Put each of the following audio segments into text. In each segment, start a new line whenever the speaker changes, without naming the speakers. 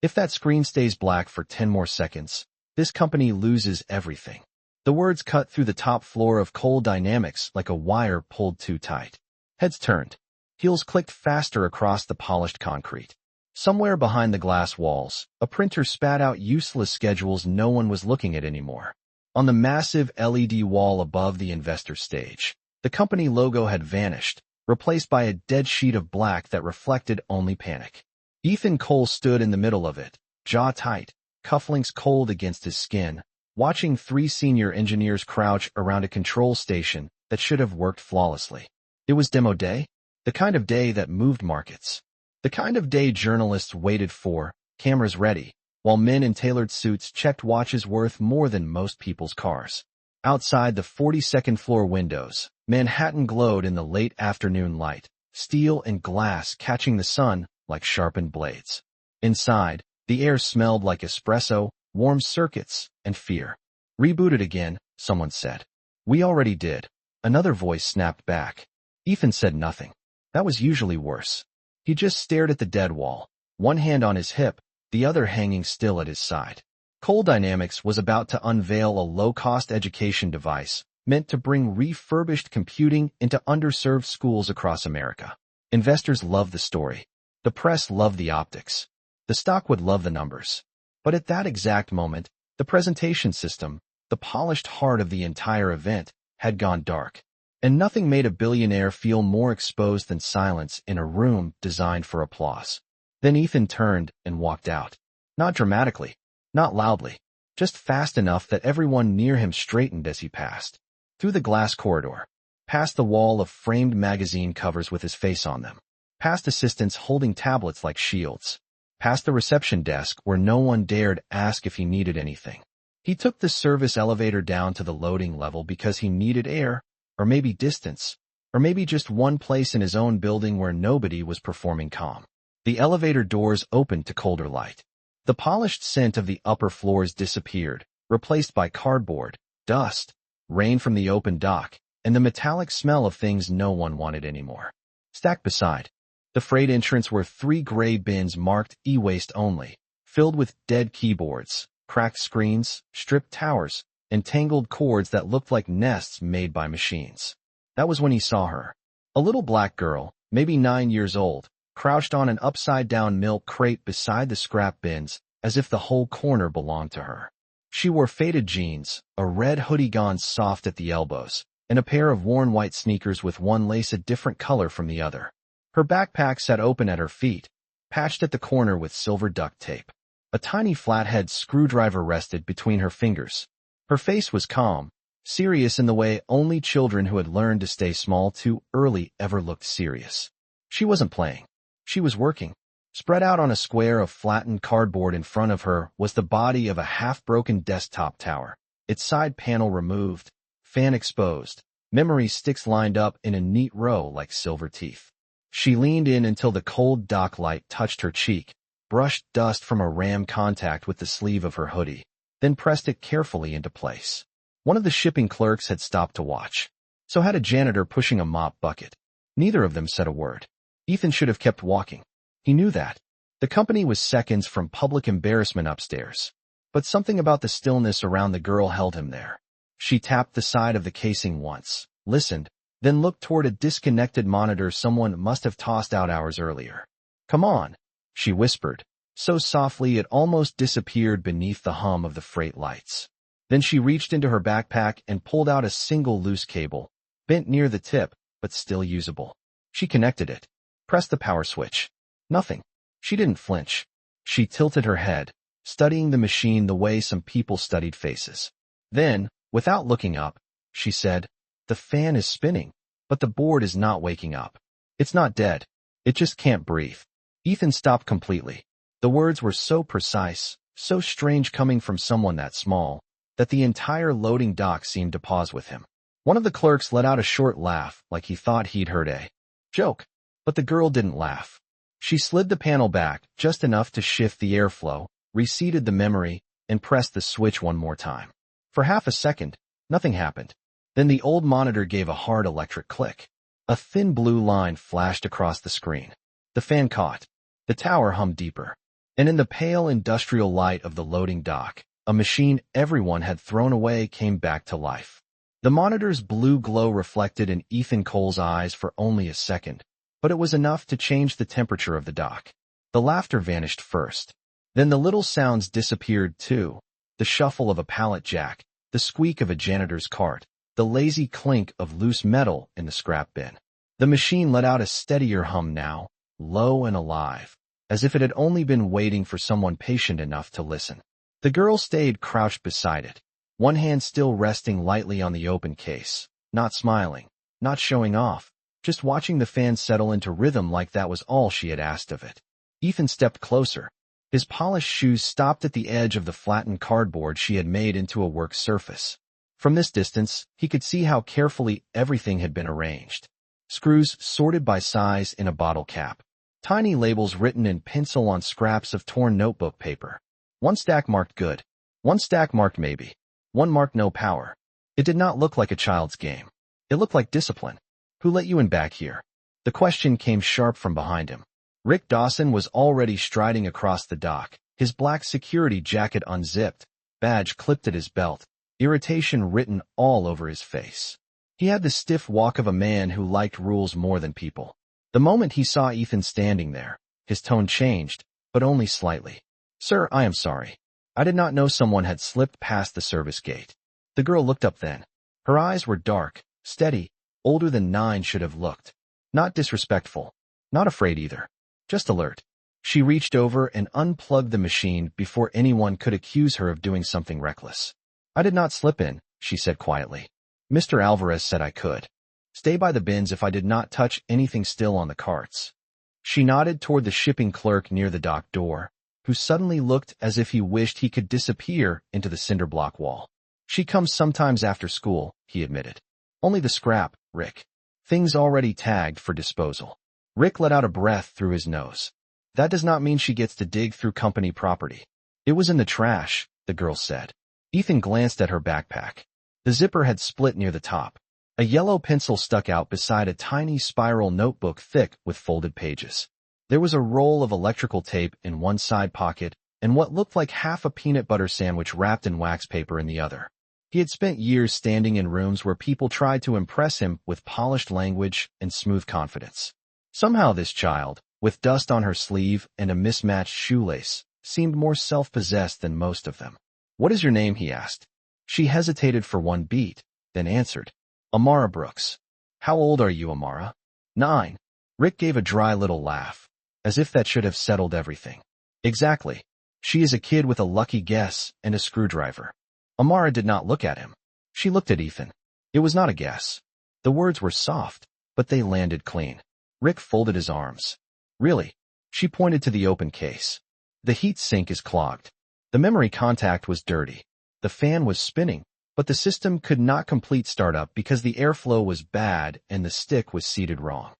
If that screen stays black for 10 more seconds, this company loses everything. The words cut through the top floor of Cole Dynamics like a wire pulled too tight. Heads turned. Heels clicked faster across the polished concrete. Somewhere behind the glass walls, a printer spat out useless schedules no one was looking at anymore. On the massive LED wall above the investor stage, the company logo had vanished, replaced by a dead sheet of black that reflected only panic. Ethan Cole stood in the middle of it, jaw tight, cufflinks cold against his skin, watching 3 senior engineers crouch around a control station that should have worked flawlessly. It was demo day, the kind of day that moved markets. The kind of day journalists waited for, cameras ready, while men in tailored suits checked watches worth more than most people's cars. Outside the 42nd floor windows, Manhattan glowed in the late afternoon light, steel and glass catching the sun like sharpened blades. Inside, the air smelled like espresso, warm circuits, and fear. Rebooted again, someone said. We already did. Another voice snapped back. Ethan said nothing. That was usually worse. He just stared at the dead wall, one hand on his hip, the other hanging still at his side. Cole Dynamics was about to unveil a low-cost education device meant to bring refurbished computing into underserved schools across America. Investors loved the story. The press loved the optics. The stock would love the numbers. But at that exact moment, the presentation system, the polished heart of the entire event, had gone dark. And nothing made a billionaire feel more exposed than silence in a room designed for applause. Then Ethan turned and walked out. Not dramatically, not loudly, just fast enough that everyone near him straightened as he passed. Through the glass corridor, past the wall of framed magazine covers with his face on them, past assistants holding tablets like shields, past the reception desk where no one dared ask if he needed anything. He took the service elevator down to the loading level because he needed air, or maybe distance, or maybe just one place in his own building where nobody was performing calm. The elevator doors opened to colder light. The polished scent of the upper floors disappeared, replaced by cardboard, dust, rain from the open dock, and the metallic smell of things no one wanted anymore. Stacked beside the freight entrance were 3 gray bins marked e-waste only, filled with dead keyboards, cracked screens, stripped towers, and tangled cords that looked like nests made by machines. That was when he saw her. A little black girl, maybe 9 years old, crouched on an upside-down milk crate beside the scrap bins, as if the whole corner belonged to her. She wore faded jeans, a red hoodie gone soft at the elbows, and a pair of worn white sneakers with one lace a different color from the other. Her backpack sat open at her feet, patched at the corner with silver duct tape. A tiny flathead screwdriver rested between her fingers. Her face was calm, serious in the way only children who had learned to stay small too early ever looked serious. She wasn't playing. She was working. Spread out on a square of flattened cardboard in front of her was the body of a half-broken desktop tower, its side panel removed, fan exposed, memory sticks lined up in a neat row like silver teeth. She leaned in until the cold dock light touched her cheek, brushed dust from a ram contact with the sleeve of her hoodie, then pressed it carefully into place. One of the shipping clerks had stopped to watch. So had a janitor pushing a mop bucket. Neither of them said a word. Ethan should have kept walking. He knew that. The company was seconds from public embarrassment upstairs. But something about the stillness around the girl held him there. She tapped the side of the casing once, listened, then looked toward a disconnected monitor someone must have tossed out hours earlier. Come on, she whispered, so softly it almost disappeared beneath the hum of the freight lights. Then she reached into her backpack and pulled out a single loose cable, bent near the tip, but still usable. She connected it, pressed the power switch. Nothing. She didn't flinch. She tilted her head, studying the machine the way some people studied faces. Then, without looking up, she said, "The fan is spinning, but the board is not waking up. It's not dead. It just can't breathe." Ethan stopped completely. The words were so precise, so strange coming from someone that small, that the entire loading dock seemed to pause with him. One of the clerks let out a short laugh, like he thought he'd heard a joke, but the girl didn't laugh. She slid the panel back just enough to shift the airflow, reseated the memory, and pressed the switch one more time. For half a second, nothing happened. Then the old monitor gave a hard electric click. A thin blue line flashed across the screen. The fan caught. The tower hummed deeper. And in the pale industrial light of the loading dock, a machine everyone had thrown away came back to life. The monitor's blue glow reflected in Ethan Cole's eyes for only a second, but it was enough to change the temperature of the dock. The laughter vanished first. Then the little sounds disappeared too. The shuffle of a pallet jack, the squeak of a janitor's cart, the lazy clink of loose metal in the scrap bin. The machine let out a steadier hum now, low and alive, as if it had only been waiting for someone patient enough to listen. The girl stayed crouched beside it, one hand still resting lightly on the open case, not smiling, not showing off, just watching the fan settle into rhythm like that was all she had asked of it. Ethan stepped closer. His polished shoes stopped at the edge of the flattened cardboard she had made into a work surface. From this distance, he could see how carefully everything had been arranged. Screws sorted by size in a bottle cap. Tiny labels written in pencil on scraps of torn notebook paper. One stack marked good. One stack marked maybe. One marked no power. It did not look like a child's game. It looked like discipline. Who let you in back here? The question came sharp from behind him. Rick Dawson was already striding across the dock, his black security jacket unzipped, badge clipped at his belt, irritation written all over his face. He had the stiff walk of a man who liked rules more than people. The moment he saw Ethan standing there, his tone changed, but only slightly. Sir, I am sorry. I did not know someone had slipped past the service gate. The girl looked up then. Her eyes were dark, steady, older than 9 should have looked. Not disrespectful. Not afraid either. Just alert. She reached over and unplugged the machine before anyone could accuse her of doing something reckless. I did not slip in, she said quietly. Mr. Alvarez said I could. Stay by the bins if I did not touch anything still on the carts. She nodded toward the shipping clerk near the dock door, who suddenly looked as if he wished he could disappear into the cinder block wall. She comes sometimes after school, he admitted. Only the scrap, Rick. Things already tagged for disposal. Rick let out a breath through his nose. That does not mean she gets to dig through company property. It was in the trash, the girl said. Ethan glanced at her backpack. The zipper had split near the top. A yellow pencil stuck out beside a tiny spiral notebook thick with folded pages. There was a roll of electrical tape in one side pocket and what looked like half a peanut butter sandwich wrapped in wax paper in the other. He had spent years standing in rooms where people tried to impress him with polished language and smooth confidence. Somehow this child, with dust on her sleeve and a mismatched shoelace, seemed more self-possessed than most of them. What is your name? He asked. She hesitated for one beat, then answered. Amara Brooks. How old are you, Amara? 9. Rick gave a dry little laugh, as if that should have settled everything. Exactly. She is a kid with a lucky guess and a screwdriver. Amara did not look at him. She looked at Ethan. It was not a guess. The words were soft, but they landed clean. Rick folded his arms. Really? She pointed to the open case. The heat sink is clogged. The memory contact was dirty. The fan was spinning, but the system could not complete startup because the airflow was bad and the stick was seated wrong.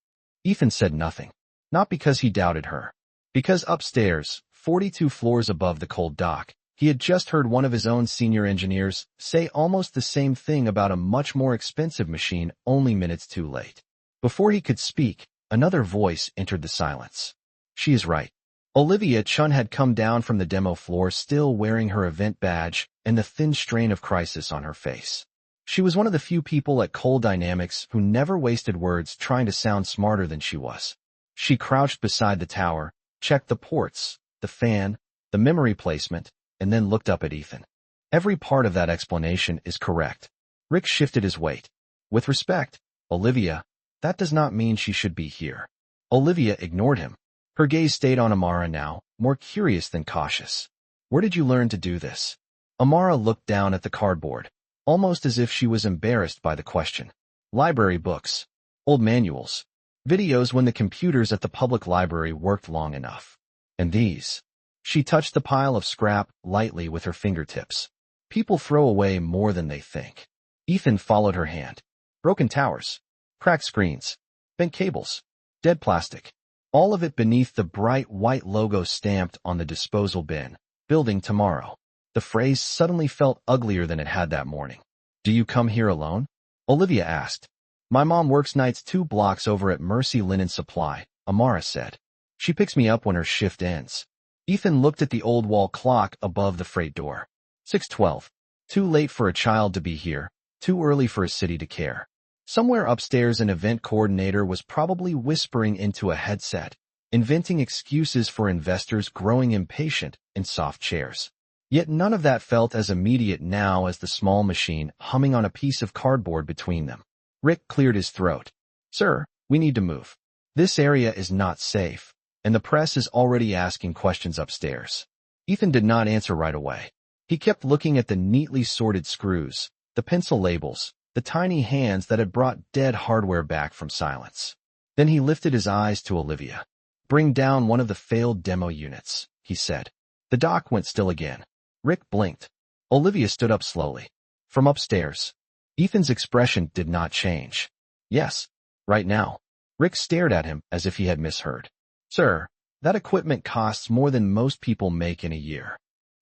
Ethan said nothing. Not because he doubted her. Because upstairs, 42 floors above the cold dock, he had just heard one of his own senior engineers say almost the same thing about a much more expensive machine only minutes too late. Before he could speak, another voice entered the silence. She is right. Olivia Chun had come down from the demo floor still wearing her event badge and the thin strain of crisis on her face. She was one of the few people at Cole Dynamics who never wasted words trying to sound smarter than she was. She crouched beside the tower, checked the ports, the fan, the memory placement, and then looked up at Ethan. Every part of that explanation is correct. Rick shifted his weight. With respect, Olivia, that does not mean she should be here. Olivia ignored him. Her gaze stayed on Amara now, more curious than cautious. Where did you learn to do this? Amara looked down at the cardboard, almost as if she was embarrassed by the question. Library books, old manuals, videos when the computers at the public library worked long enough. And these. She touched the pile of scrap lightly with her fingertips. People throw away more than they think. Ethan followed her hand. Broken towers, cracked screens, bent cables, dead plastic. All of it beneath the bright white logo stamped on the disposal bin, building tomorrow. The phrase suddenly felt uglier than it had that morning. Do you come here alone? Olivia asked. My mom works nights 2 blocks over at Mercy Linen Supply, Amara said. She picks me up when her shift ends. Ethan looked at the old wall clock above the freight door. 6:12. Too late for a child to be here, too early for a city to care. Somewhere upstairs an event coordinator was probably whispering into a headset, inventing excuses for investors growing impatient in soft chairs. Yet none of that felt as immediate now as the small machine humming on a piece of cardboard between them. Rick cleared his throat. Sir, we need to move. This area is not safe, and the press is already asking questions upstairs. Ethan did not answer right away. He kept looking at the neatly sorted screws, the pencil labels, the tiny hands that had brought dead hardware back from silence. Then he lifted his eyes to Olivia. Bring down one of the failed demo units, he said. The dock went still again. Rick blinked. Olivia stood up slowly. From upstairs. Ethan's expression did not change. Yes, right now. Rick stared at him as if he had misheard. Sir, that equipment costs more than most people make in a year.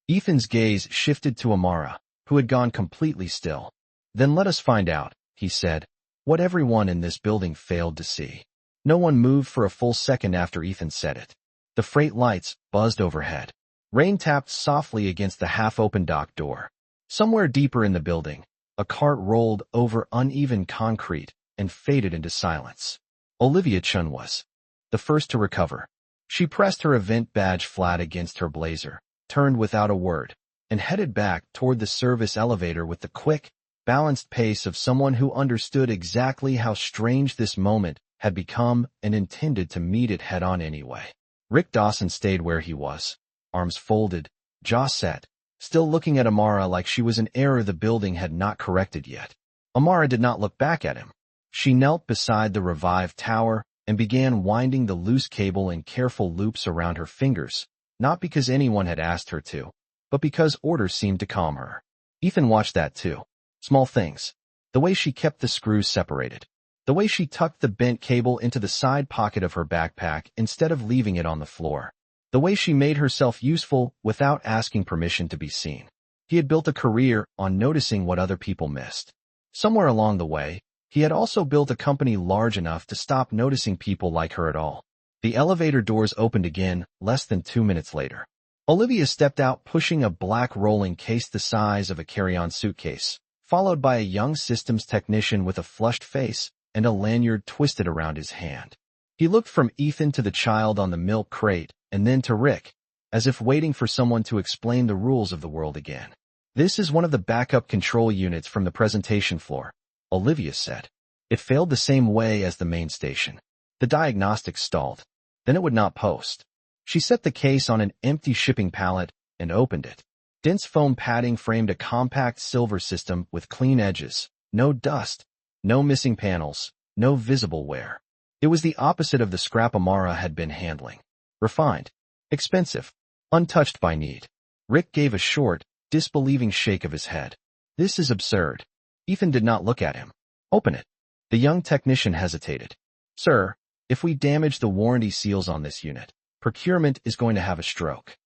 Ethan's gaze shifted to Amara, who had gone completely still. Then let us find out, he said, what everyone in this building failed to see. No one moved for a full second after Ethan said it. The freight lights buzzed overhead. Rain tapped softly against the half-open dock door. Somewhere deeper in the building, a cart rolled over uneven concrete and faded into silence. Olivia Chun was the first to recover. She pressed her event badge flat against her blazer, turned without a word, and headed back toward the service elevator with the quick, balanced pace of someone who understood exactly how strange this moment had become and intended to meet it head-on anyway. Rick Dawson stayed where he was, arms folded, jaw set, still looking at Amara like she was an error the building had not corrected yet. Amara did not look back at him. She knelt beside the revived tower and began winding the loose cable in careful loops around her fingers, not because anyone had asked her to, but because order seemed to calm her. Ethan watched that too. Small things. The way she kept the screws separated. The way she tucked the bent cable into the side pocket of her backpack instead of leaving it on the floor. The way she made herself useful without asking permission to be seen. He had built a career on noticing what other people missed. Somewhere along the way, he had also built a company large enough to stop noticing people like her at all. The elevator doors opened again less than 2 minutes later. Olivia stepped out pushing a black rolling case the size of a carry-on suitcase, followed by a young systems technician with a flushed face and a lanyard twisted around his hand. He looked from Ethan to the child on the milk crate and then to Rick, as if waiting for someone to explain the rules of the world again. This is one of the backup control units from the presentation floor, Olivia said. It failed the same way as the main station. The diagnostics stalled. Then it would not post. She set the case on an empty shipping pallet and opened it. Dense foam padding framed a compact silver system with clean edges, no dust, no missing panels, no visible wear. It was the opposite of the scrap Amara had been handling. Refined, expensive, untouched by need. Rick gave a short, disbelieving shake of his head. This is absurd. Ethan did not look at him. Open it. The young technician hesitated. Sir, if we damage the warranty seals on this unit, procurement is going to have a stroke.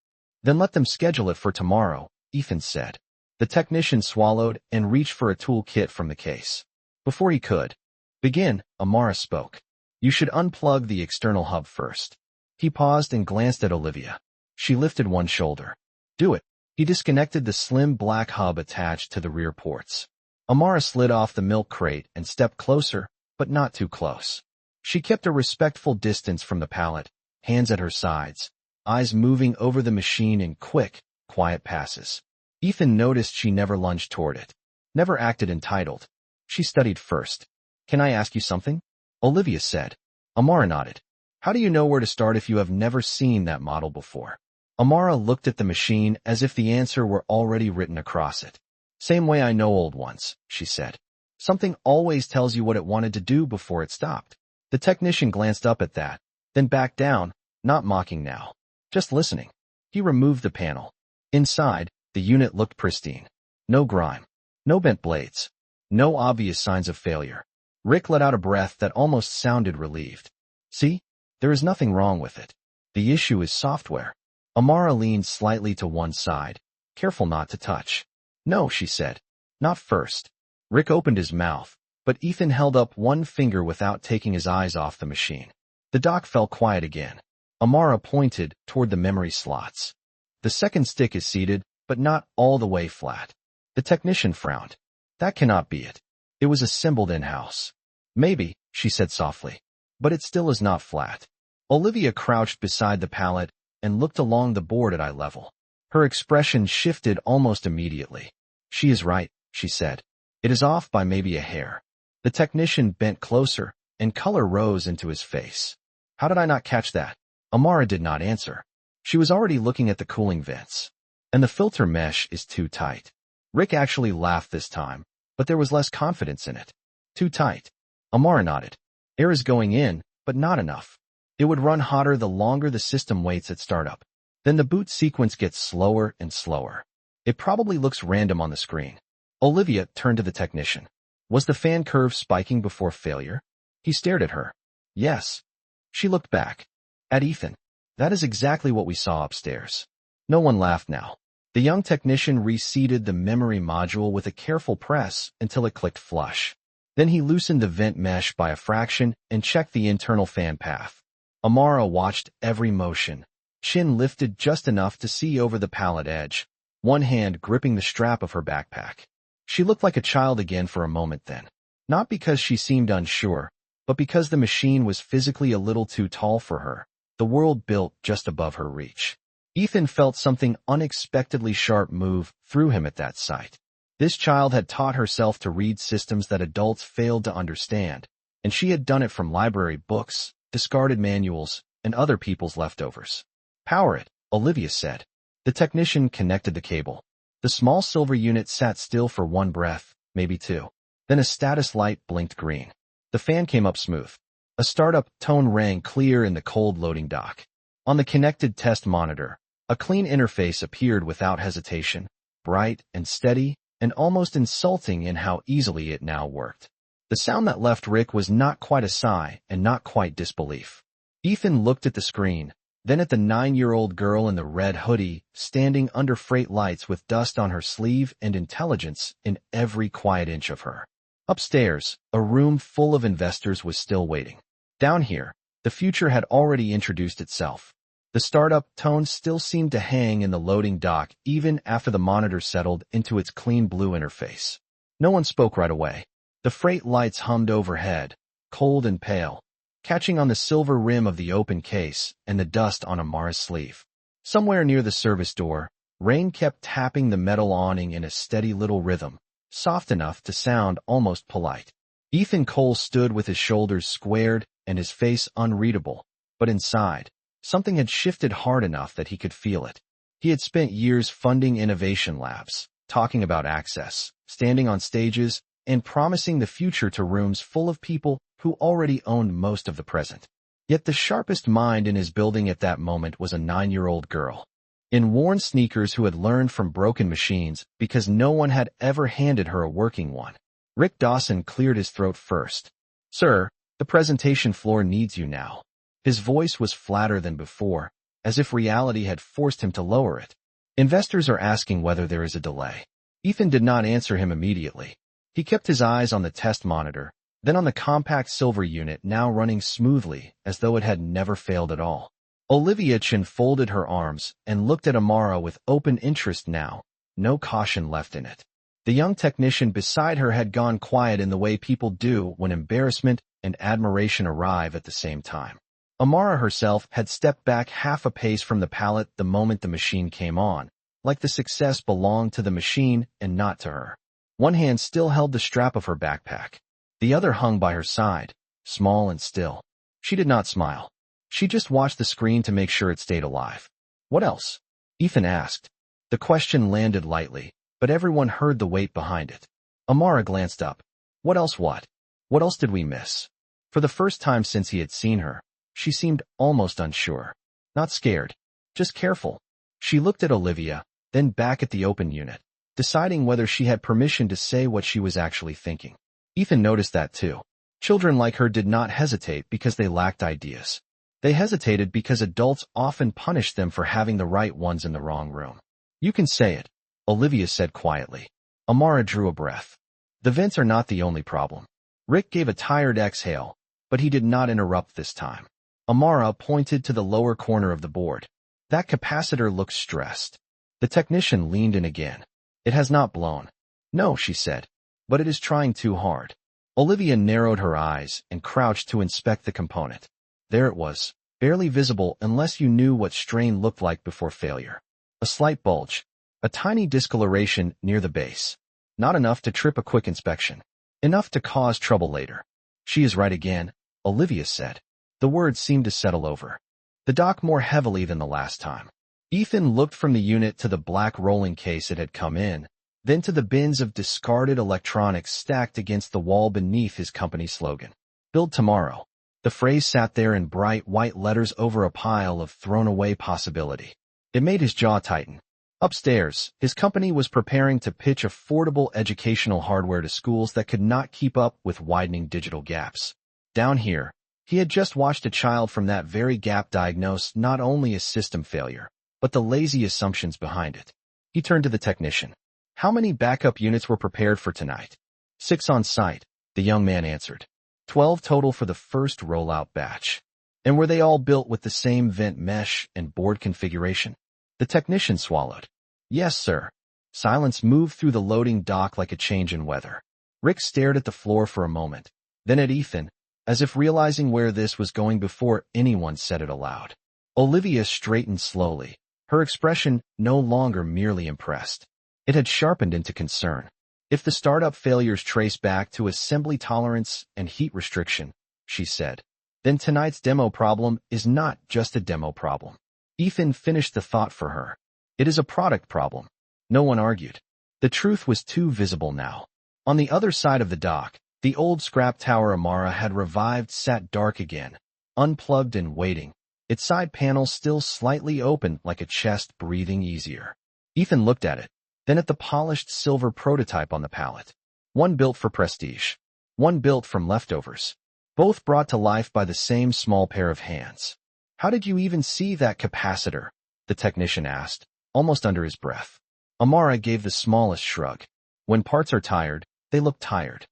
Then let them schedule it for tomorrow, Ethan said. The technician swallowed and reached for a tool kit from the case. Before he could begin, Amara spoke. You should unplug the external hub first. He paused and glanced at Olivia. She lifted one shoulder. Do it. He disconnected the slim black hub attached to the rear ports. Amara slid off the milk crate and stepped closer, but not too close. She kept a respectful distance from the pallet, hands at her sides, eyes moving over the machine in quick, quiet passes. Ethan noticed she never lunged toward it, never acted entitled. She studied first. Can I ask you something? Olivia said. Amara nodded. How do you know where to start if you have never seen that model before? Amara looked at the machine as if the answer were already written across it. Same way I know old ones, she said. Something always tells you what it wanted to do before it stopped. The technician glanced up at that, then back down, not mocking now, just listening. He removed the panel. Inside, the unit looked pristine. No grime, no bent blades, no obvious signs of failure. Rick let out a breath that almost sounded relieved. See? There is nothing wrong with it. The issue is software. Amara leaned slightly to one side, careful not to touch. No, she said. Not first. Rick opened his mouth, but Ethan held up one finger without taking his eyes off the machine. The dock fell quiet again. Amara pointed toward the memory slots. The second stick is seated, but not all the way flat. The technician frowned. That cannot be it. It was assembled in-house. Maybe, she said softly. But it still is not flat. Olivia crouched beside the pallet and looked along the board at eye level. Her expression shifted almost immediately. She is right, she said. It is off by maybe a hair. The technician bent closer, and color rose into his face. How did I not catch that? Amara did not answer. She was already looking at the cooling vents. And the filter mesh is too tight. Rick actually laughed this time, but there was less confidence in it. Too tight. Amara nodded. Air is going in, but not enough. It would run hotter the longer the system waits at startup. Then the boot sequence gets slower and slower. It probably looks random on the screen. Olivia turned to the technician. Was the fan curve spiking before failure? He stared at her. Yes. She looked back. At Ethan. That is exactly what we saw upstairs. No one laughed now. The young technician reseated the memory module with a careful press until it clicked flush. Then he loosened the vent mesh by a fraction and checked the internal fan path. Amara watched every motion, chin lifted just enough to see over the pallet edge, one hand gripping the strap of her backpack. She looked like a child again for a moment then. Not because she seemed unsure, but because the machine was physically a little too tall for her, the world built just above her reach. Ethan felt something unexpectedly sharp move through him at that sight. This child had taught herself to read systems that adults failed to understand, and she had done it from library books, discarded manuals, and other people's leftovers. Power it, Olivia said. The technician connected the cable. The small silver unit sat still for one breath, maybe two. Then a status light blinked green. The fan came up smooth. A startup tone rang clear in the cold loading dock. On the connected test monitor, a clean interface appeared without hesitation, bright and steady, and almost insulting in how easily it now worked. The sound that left Rick was not quite a sigh and not quite disbelief. Ethan looked at the screen, then at the 9-year-old girl in the red hoodie, standing under freight lights with dust on her sleeve and intelligence in every quiet inch of her. Upstairs, a room full of investors was still waiting. Down here, the future had already introduced itself. The startup tone still seemed to hang in the loading dock even after the monitor settled into its clean blue interface. No one spoke right away. The freight lights hummed overhead, cold and pale, catching on the silver rim of the open case and the dust on Amara's sleeve. Somewhere near the service door, rain kept tapping the metal awning in a steady little rhythm, soft enough to sound almost polite. Ethan Cole stood with his shoulders squared and his face unreadable, but inside, something had shifted hard enough that he could feel it. He had spent years funding innovation labs, talking about access, standing on stages, and promising the future to rooms full of people who already owned most of the present. Yet the sharpest mind in his building at that moment was a 9-year-old girl, in worn sneakers who had learned from broken machines because no one had ever handed her a working one. Rick Dawson cleared his throat first. Sir, the presentation floor needs you now. His voice was flatter than before, as if reality had forced him to lower it. Investors are asking whether there is a delay. Ethan did not answer him immediately. He kept his eyes on the test monitor, then on the compact silver unit now running smoothly as though it had never failed at all. Olivia Chin folded her arms and looked at Amara with open interest now, no caution left in it. The young technician beside her had gone quiet in the way people do when embarrassment and admiration arrive at the same time. Amara herself had stepped back half a pace from the pallet the moment the machine came on, like the success belonged to the machine and not to her. One hand still held the strap of her backpack. The other hung by her side, small and still. She did not smile. She just watched the screen to make sure it stayed alive. What else? Ethan asked. The question landed lightly, but everyone heard the weight behind it. Amara glanced up. What else what? What else did we miss? For the first time since he had seen her, she seemed almost unsure. Not scared, just careful. She looked at Olivia, then back at the open unit, deciding whether she had permission to say what she was actually thinking. Ethan noticed that too. Children like her did not hesitate because they lacked ideas. They hesitated because adults often punished them for having the right ones in the wrong room. You can say it, Olivia said quietly. Amara drew a breath. The vents are not the only problem. Rick gave a tired exhale, but he did not interrupt this time. Amara pointed to the lower corner of the board. That capacitor looks stressed. The technician leaned in again. It has not blown. No, she said, but it is trying too hard. Olivia narrowed her eyes and crouched to inspect the component. There it was, barely visible unless you knew what strain looked like before failure. A slight bulge, a tiny discoloration near the base. Not enough to trip a quick inspection. Enough to cause trouble later. She is right again, Olivia said. The words seemed to settle over the dock more heavily than the last time. Ethan looked from the unit to the black rolling case it had come in, then to the bins of discarded electronics stacked against the wall beneath his company slogan. Build tomorrow. The phrase sat there in bright white letters over a pile of thrown-away possibility. It made his jaw tighten. Upstairs, his company was preparing to pitch affordable educational hardware to schools that could not keep up with widening digital gaps. Down here, he had just watched a child from that very gap diagnose not only a system failure, but the lazy assumptions behind it. He turned to the technician. How many backup units were prepared for tonight? 6 on site, the young man answered. 12 total for the first rollout batch. And were they all built with the same vent mesh and board configuration? The technician swallowed. Yes, sir. Silence moved through the loading dock like a change in weather. Rick stared at the floor for a moment, then at Ethan, as if realizing where this was going before anyone said it aloud. Olivia straightened slowly, her expression no longer merely impressed. It had sharpened into concern. If the startup failures trace back to assembly tolerance and heat restriction, she said, then tonight's demo problem is not just a demo problem. Ethan finished the thought for her. It is a product problem. No one argued. The truth was too visible now. On the other side of the dock, the old scrap tower Amara had revived sat dark again, unplugged and waiting, its side panel still slightly open like a chest breathing easier. Ethan looked at it, then at the polished silver prototype on the pallet. One built for prestige. One built from leftovers. Both brought to life by the same small pair of hands. How did you even see that capacitor? The technician asked, almost under his breath. Amara gave the smallest shrug. When parts are tired, they look tired.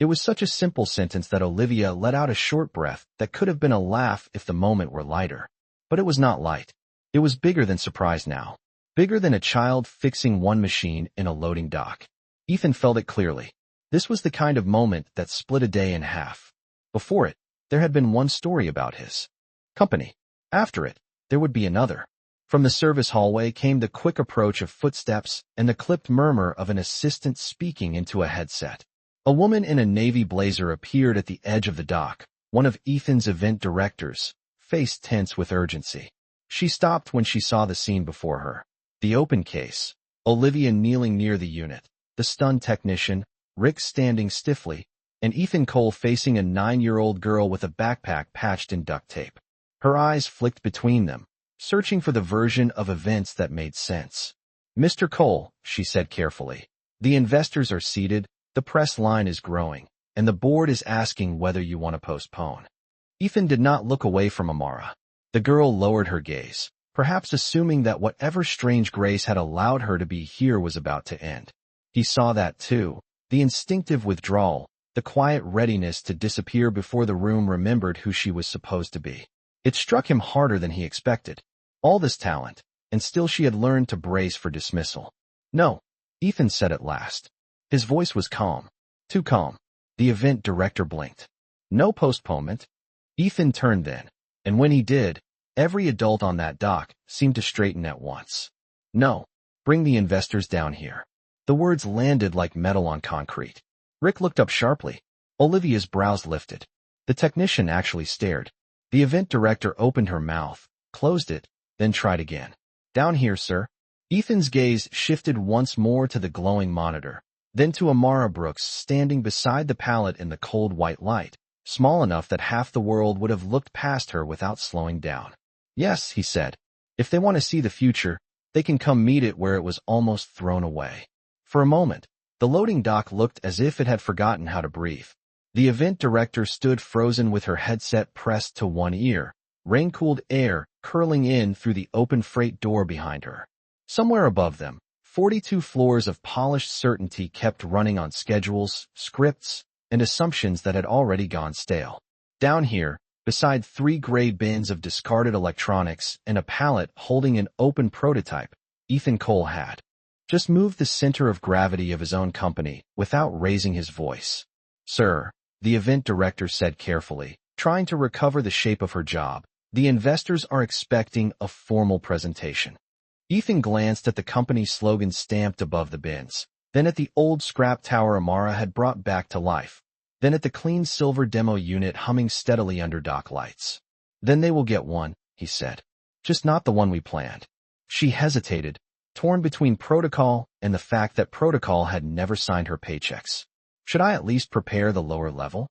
It was such a simple sentence that Olivia let out a short breath that could have been a laugh if the moment were lighter. But it was not light. It was bigger than surprise now. Bigger than a child fixing one machine in a loading dock. Ethan felt it clearly. This was the kind of moment that split a day in half. Before it, there had been one story about his company. After it, there would be another. From the service hallway came the quick approach of footsteps and the clipped murmur of an assistant speaking into a headset. A woman in a navy blazer appeared at the edge of the dock, one of Ethan's event directors, face tense with urgency. She stopped when she saw the scene before her. The open case, Olivia kneeling near the unit, the stunned technician, Rick standing stiffly, and Ethan Cole facing a 9-year-old girl with a backpack patched in duct tape. Her eyes flicked between them, searching for the version of events that made sense. Mr. Cole, she said carefully, the investors are seated, the press line is growing, and the board is asking whether you want to postpone. Ethan did not look away from Amara. The girl lowered her gaze, perhaps assuming that whatever strange grace had allowed her to be here was about to end. He saw that too, the instinctive withdrawal, the quiet readiness to disappear before the room remembered who she was supposed to be. It struck him harder than he expected. All this talent, and still she had learned to brace for dismissal. No, Ethan said at last. His voice was calm. Too calm. The event director blinked. No postponement. Ethan turned then, and when he did, every adult on that dock seemed to straighten at once. No, bring the investors down here. The words landed like metal on concrete. Rick looked up sharply. Olivia's brows lifted. The technician actually stared. The event director opened her mouth, closed it, then tried again. Down here, sir. Ethan's gaze shifted once more to the glowing monitor, then to Amara Brooks standing beside the pallet in the cold white light, small enough that half the world would have looked past her without slowing down. Yes, he said. If they want to see the future, they can come meet it where it was almost thrown away. For a moment, the loading dock looked as if it had forgotten how to breathe. The event director stood frozen with her headset pressed to one ear, rain-cooled air curling in through the open freight door behind her. Somewhere above them, 42 floors of polished certainty kept running on schedules, scripts, and assumptions that had already gone stale. Down here, Beside 3 gray bins of discarded electronics and a pallet holding an open prototype, Ethan Cole had just moved the center of gravity of his own company without raising his voice. "Sir," the event director said carefully, trying to recover the shape of her job, "the investors are expecting a formal presentation." Ethan glanced at the company's slogan stamped above the bins, then at the old scrap tower Amara had brought back to life, then at the clean silver demo unit humming steadily under dock lights. "Then they will get one," he said. "Just not the one we planned." She hesitated, torn between protocol and the fact that protocol had never signed her paychecks. "Should I at least prepare the lower level?"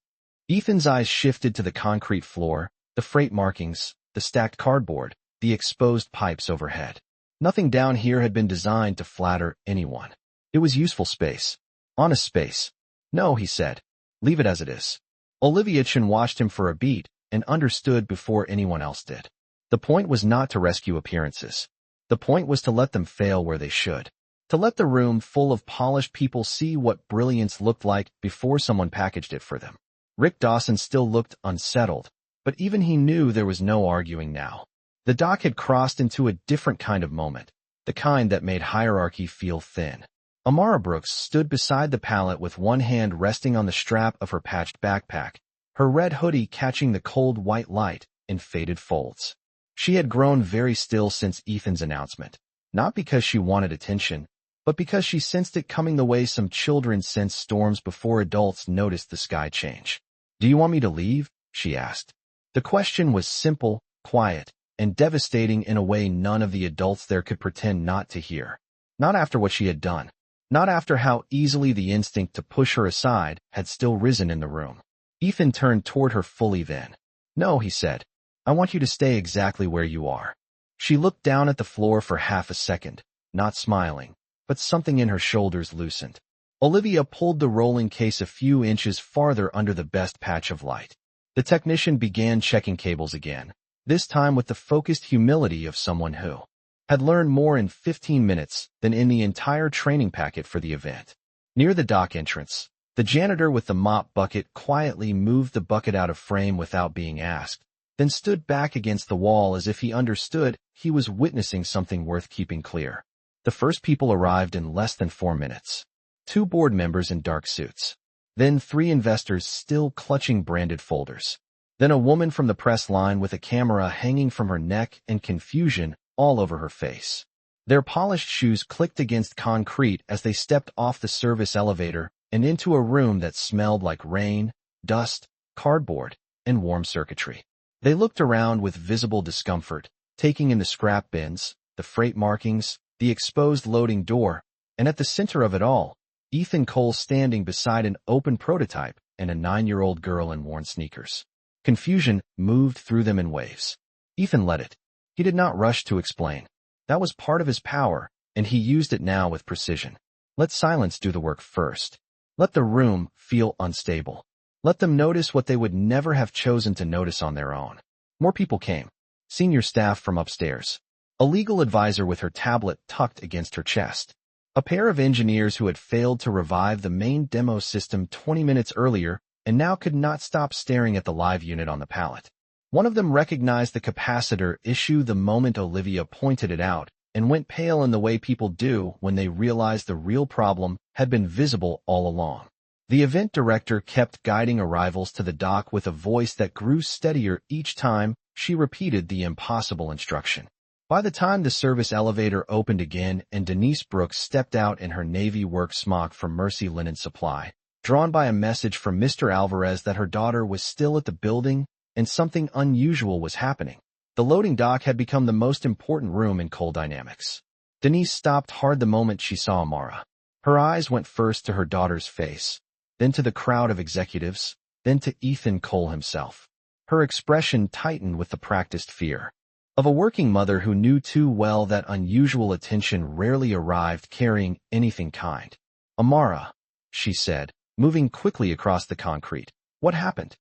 Ethan's eyes shifted to the concrete floor, the freight markings, the stacked cardboard, the exposed pipes overhead. Nothing down here had been designed to flatter anyone. It was useful space. Honest space. "No," he said. "Leave it as it is." Olivia Chen watched him for a beat and understood before anyone else did. The point was not to rescue appearances. The point was to let them fail where they should. To let the room full of polished people see what brilliance looked like before someone packaged it for them. Rick Dawson still looked unsettled, but even he knew there was no arguing now. The dock had crossed into a different kind of moment, the kind that made hierarchy feel thin. Amara Brooks stood beside the pallet with one hand resting on the strap of her patched backpack, her red hoodie catching the cold white light in faded folds. She had grown very still since Ethan's announcement, not because she wanted attention, but because she sensed it coming the way some children sense storms before adults notice the sky change. "Do you want me to leave?" she asked. The question was simple, quiet, and devastating in a way none of the adults there could pretend not to hear. Not after what she had done. Not after how easily the instinct to push her aside had still risen in the room. Ethan turned toward her fully then. "No," he said. "I want you to stay exactly where you are." She looked down at the floor for half a second, not smiling, but something in her shoulders loosened. Olivia pulled the rolling case a few inches farther under the best patch of light. The technician began checking cables again, this time with the focused humility of someone who had learned more in 15 minutes than in the entire training packet for the event. Near the dock entrance, the janitor with the mop bucket quietly moved the bucket out of frame without being asked, then stood back against the wall as if he understood he was witnessing something worth keeping clear. The first people arrived in less than 4 minutes. 2 board members in dark suits. Then 3 investors still clutching branded folders. Then a woman from the press line with a camera hanging from her neck and confusion all over her face. Their polished shoes clicked against concrete as they stepped off the service elevator and into a room that smelled like rain, dust, cardboard, and warm circuitry. They looked around with visible discomfort, taking in the scrap bins, the freight markings, the exposed loading door, and at the center of it all, Ethan Cole standing beside an open prototype and a 9-year-old girl in worn sneakers. Confusion moved through them in waves. Ethan let it. He did not rush to explain. That was part of his power, and he used it now with precision. Let silence do the work first. Let the room feel unstable. Let them notice what they would never have chosen to notice on their own. More people came. Senior staff from upstairs. A legal advisor with her tablet tucked against her chest. A pair of engineers who had failed to revive the main demo system 20 minutes earlier and now could not stop staring at the live unit on the pallet. One of them recognized the capacitor issue the moment Olivia pointed it out and went pale in the way people do when they realized the real problem had been visible all along. The event director kept guiding arrivals to the dock with a voice that grew steadier each time she repeated the impossible instruction. By the time the service elevator opened again and Denise Brooks stepped out in her Navy work smock from Mercy Linen Supply, drawn by a message from Mr. Alvarez that her daughter was still at the building and something unusual was happening, the loading dock had become the most important room in Coal Dynamics. Denise stopped hard the moment she saw Amara. Her eyes went first to her daughter's face, then to the crowd of executives, then to Ethan Cole himself. Her expression tightened with the practiced fear of a working mother who knew too well that unusual attention rarely arrived carrying anything kind. "Amara," she said, moving quickly across the concrete. "What happened?"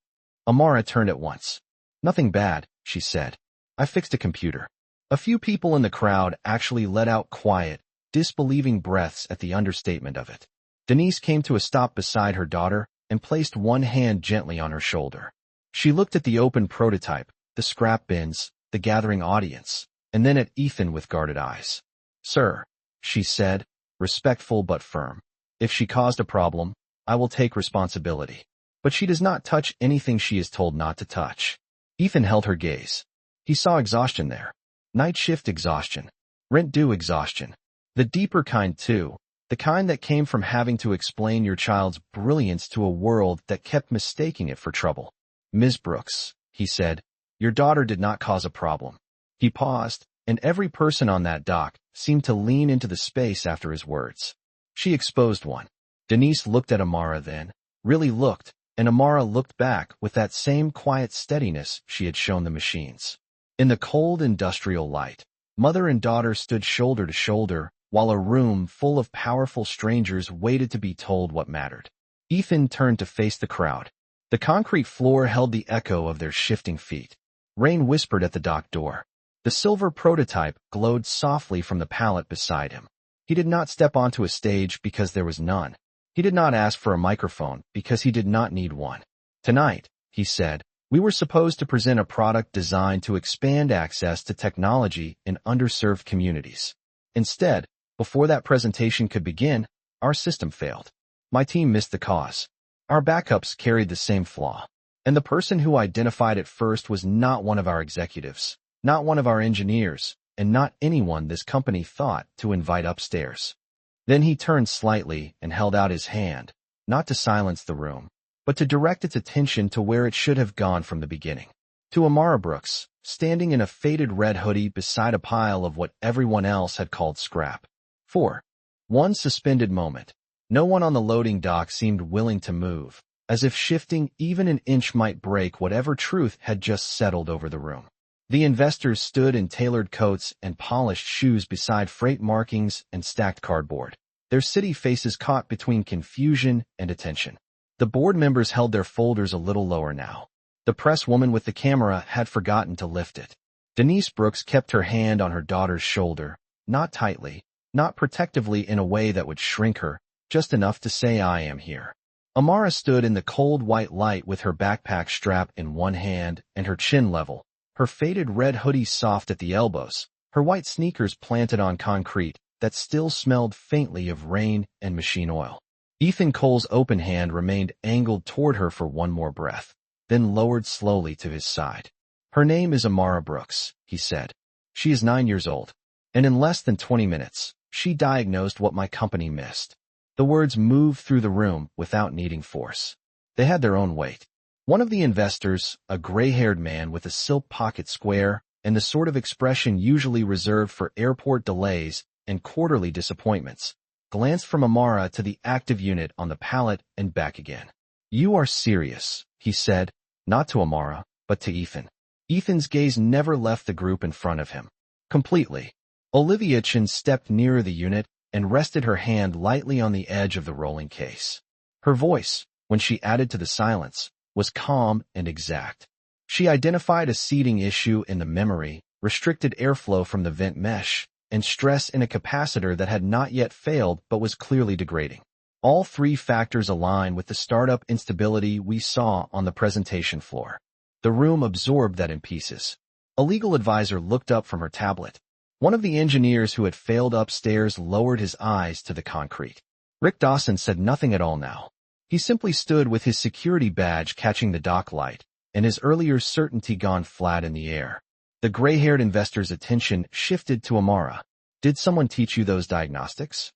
Amara turned at once. "Nothing bad," she said. "I fixed a computer." A few people in the crowd actually let out quiet, disbelieving breaths at the understatement of it. Denise came to a stop beside her daughter and placed one hand gently on her shoulder. She looked at the open prototype, the scrap bins, the gathering audience, and then at Ethan with guarded eyes. "Sir," she said, respectful but firm. "If she caused a problem, I will take responsibility. But she does not touch anything she is told not to touch." Ethan held her gaze. He saw exhaustion there. Night shift exhaustion. Rent due exhaustion. The deeper kind too. The kind that came from having to explain your child's brilliance to a world that kept mistaking it for trouble. "Ms. Brooks," he said, "your daughter did not cause a problem." He paused, and every person on that dock seemed to lean into the space after his words. "She exposed one." Denise looked at Amara then, really looked, and Amara looked back with that same quiet steadiness she had shown the machines. In the cold industrial light, mother and daughter stood shoulder to shoulder, while a room full of powerful strangers waited to be told what mattered. Ethan turned to face the crowd. The concrete floor held the echo of their shifting feet. Rain whispered at the dock door. The silver prototype glowed softly from the pallet beside him. He did not step onto a stage because there was none. He did not ask for a microphone because he did not need one. "Tonight," he said, "we were supposed to present a product designed to expand access to technology in underserved communities. Instead, before that presentation could begin, our system failed. My team missed the cause. Our backups carried the same flaw. And the person who identified it first was not one of our executives, not one of our engineers, and not anyone this company thought to invite upstairs." Then he turned slightly and held out his hand, not to silence the room, but to direct its attention to where it should have gone from the beginning. To Amara Brooks, standing in a faded red hoodie beside a pile of what everyone else had called scrap. 4. One suspended moment. No one on the loading dock seemed willing to move, as if shifting even an inch might break whatever truth had just settled over the room. The investors stood in tailored coats and polished shoes beside freight markings and stacked cardboard, their city faces caught between confusion and attention. The board members held their folders a little lower now. The press woman with the camera had forgotten to lift it. Denise Brooks kept her hand on her daughter's shoulder, not tightly, not protectively in a way that would shrink her, just enough to say, "I am here." Amara stood in the cold white light with her backpack strap in one hand and her chin level, her faded red hoodie soft at the elbows, her white sneakers planted on concrete that still smelled faintly of rain and machine oil. Ethan Cole's open hand remained angled toward her for one more breath, then lowered slowly to his side. "Her name is Amara Brooks," he said. "She is 9 years old, and in less than 20 minutes, she diagnosed what my company missed." The words moved through the room without needing force. They had their own weight. One of the investors, a gray-haired man with a silk pocket square and the sort of expression usually reserved for airport delays and quarterly disappointments, glanced from Amara to the active unit on the pallet and back again. "You are serious," he said, not to Amara, but to Ethan. Ethan's gaze never left the group in front of him. Completely. Olivia Chin stepped nearer the unit and rested her hand lightly on the edge of the rolling case. Her voice, when she added to the silence, was calm and exact. She identified a seating issue in the memory, restricted airflow from the vent mesh, and stress in a capacitor that had not yet failed but was clearly degrading. All three factors align with the startup instability we saw on the presentation floor. The room absorbed that in pieces. A legal advisor looked up from her tablet. One of the engineers who had failed upstairs lowered his eyes to the concrete. Rick Dawson said nothing at all now. He simply stood with his security badge catching the dock light, and his earlier certainty gone flat in the air. The gray-haired investor's attention shifted to Amara. "Did someone teach you those diagnostics?"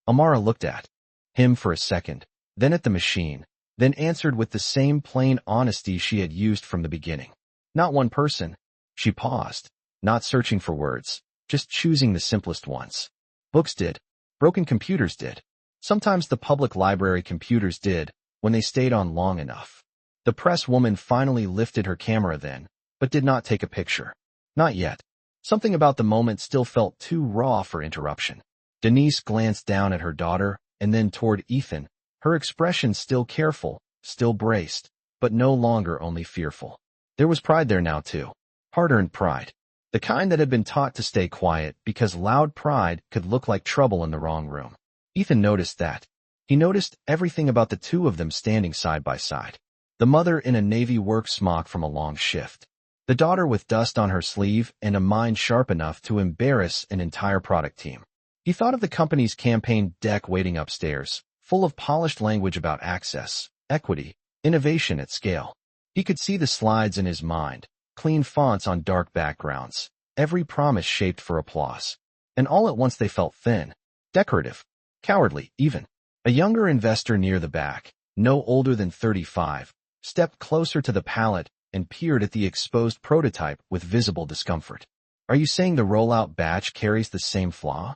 Amara looked at him for a second, then at the machine, then answered with the same plain honesty she had used from the beginning. "Not one person." She paused, not searching for words, just choosing the simplest ones. "Books did. Broken computers did. Sometimes the public library computers did, when they stayed on long enough." The press woman finally lifted her camera then, but did not take a picture. Not yet. Something about the moment still felt too raw for interruption. Denise glanced down at her daughter, and then toward Ethan, her expression still careful, still braced, but no longer only fearful. There was pride there now too. Hard-earned pride. The kind that had been taught to stay quiet because loud pride could look like trouble in the wrong room. Ethan noticed that. He noticed everything about the two of them standing side by side. The mother in a Navy work smock from a long shift. The daughter with dust on her sleeve and a mind sharp enough to embarrass an entire product team. He thought of the company's campaign deck waiting upstairs, full of polished language about access, equity, innovation at scale. He could see the slides in his mind, clean fonts on dark backgrounds, every promise shaped for applause. And all at once they felt thin, decorative, cowardly, even. A younger investor near the back, no older than 35, stepped closer to the pallet and peered at the exposed prototype with visible discomfort. Are you saying the rollout batch carries the same flaw?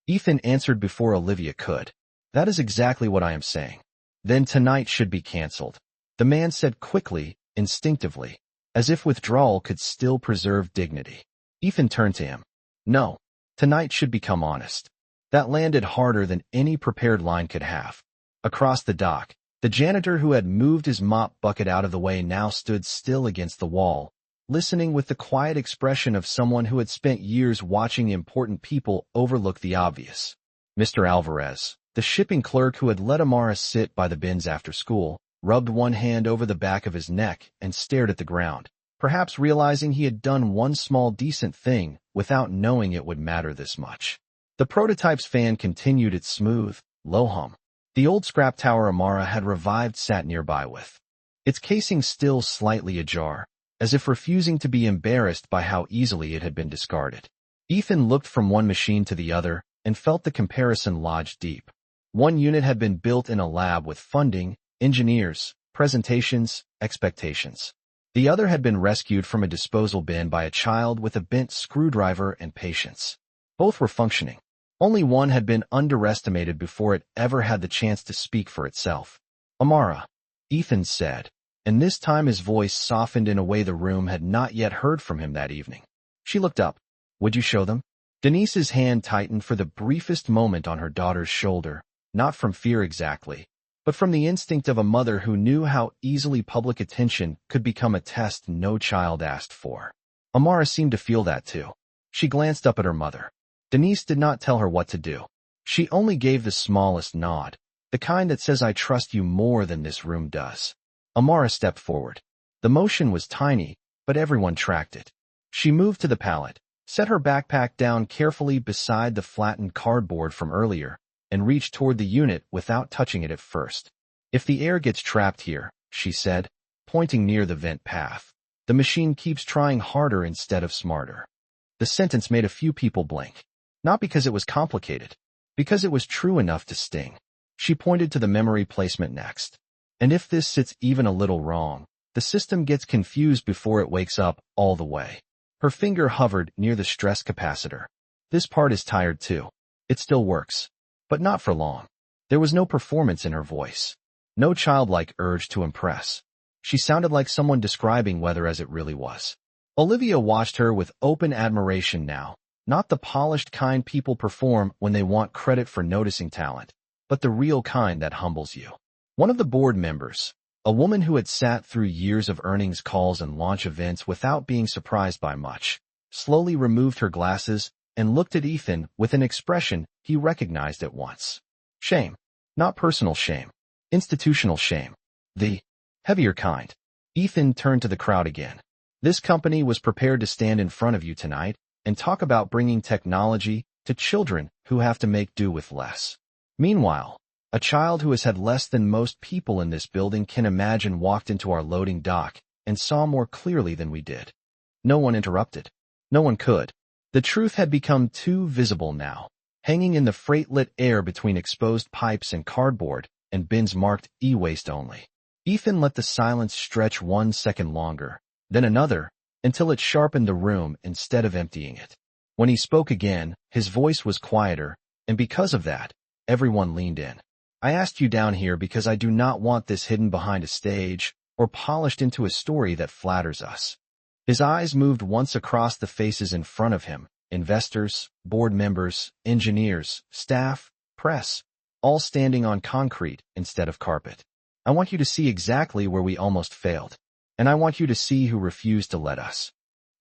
Ethan answered before Olivia could. That is exactly what I am saying. Then tonight should be cancelled. The man said quickly, instinctively, as if withdrawal could still preserve dignity. Ethan turned to him. No, tonight should become honest. That landed harder than any prepared line could have. Across the dock, the janitor who had moved his mop bucket out of the way now stood still against the wall, listening with the quiet expression of someone who had spent years watching important people overlook the obvious. Mr. Alvarez, the shipping clerk who had let Amara sit by the bins after school, rubbed one hand over the back of his neck and stared at the ground, perhaps realizing he had done one small decent thing without knowing it would matter this much. The prototype's fan continued its smooth, low hum. The old scrap tower Amara had revived sat nearby with its casing still slightly ajar, as if refusing to be embarrassed by how easily it had been discarded. Ethan looked from one machine to the other and felt the comparison lodge deep. One unit had been built in a lab with funding, engineers, presentations, expectations. The other had been rescued from a disposal bin by a child with a bent screwdriver and patience. Both were functioning. Only one had been underestimated before it ever had the chance to speak for itself. Amara, Ethan said, and this time his voice softened in a way the room had not yet heard from him that evening. She looked up. Would you show them? Denise's hand tightened for the briefest moment on her daughter's shoulder, not from fear exactly, but from the instinct of a mother who knew how easily public attention could become a test no child asked for. Amara seemed to feel that too. She glanced up at her mother. Denise did not tell her what to do. She only gave the smallest nod, the kind that says I trust you more than this room does. Amara stepped forward. The motion was tiny, but everyone tracked it. She moved to the pallet, set her backpack down carefully beside the flattened cardboard from earlier, and reached toward the unit without touching it at first. If the air gets trapped here, she said, pointing near the vent path, the machine keeps trying harder instead of smarter. The sentence made a few people blink. Not because it was complicated, because it was true enough to sting. She pointed to the memory placement next. And if this sits even a little wrong, the system gets confused before it wakes up all the way. Her finger hovered near the stress capacitor. This part is tired too. It still works. But not for long. There was no performance in her voice. No childlike urge to impress. She sounded like someone describing weather as it really was. Olivia watched her with open admiration now. Not the polished kind people perform when they want credit for noticing talent, but the real kind that humbles you. One of the board members, a woman who had sat through years of earnings calls and launch events without being surprised by much, slowly removed her glasses and looked at Ethan with an expression he recognized at once. Shame. Not personal shame. Institutional shame. The heavier kind. Ethan turned to the crowd again. This company was prepared to stand in front of you tonight and talk about bringing technology to children who have to make do with less. Meanwhile, a child who has had less than most people in this building can imagine walked into our loading dock and saw more clearly than we did. No one interrupted. No one could. The truth had become too visible now, hanging in the freight-lit air between exposed pipes and cardboard and bins marked e-waste only. Ethan let the silence stretch 1 second longer, then another, until it sharpened the room instead of emptying it. When he spoke again, his voice was quieter, and because of that, everyone leaned in. I asked you down here because I do not want this hidden behind a stage or polished into a story that flatters us. His eyes moved once across the faces in front of him, investors, board members, engineers, staff, press, all standing on concrete instead of carpet. I want you to see exactly where we almost failed. And I want you to see who refused to let us.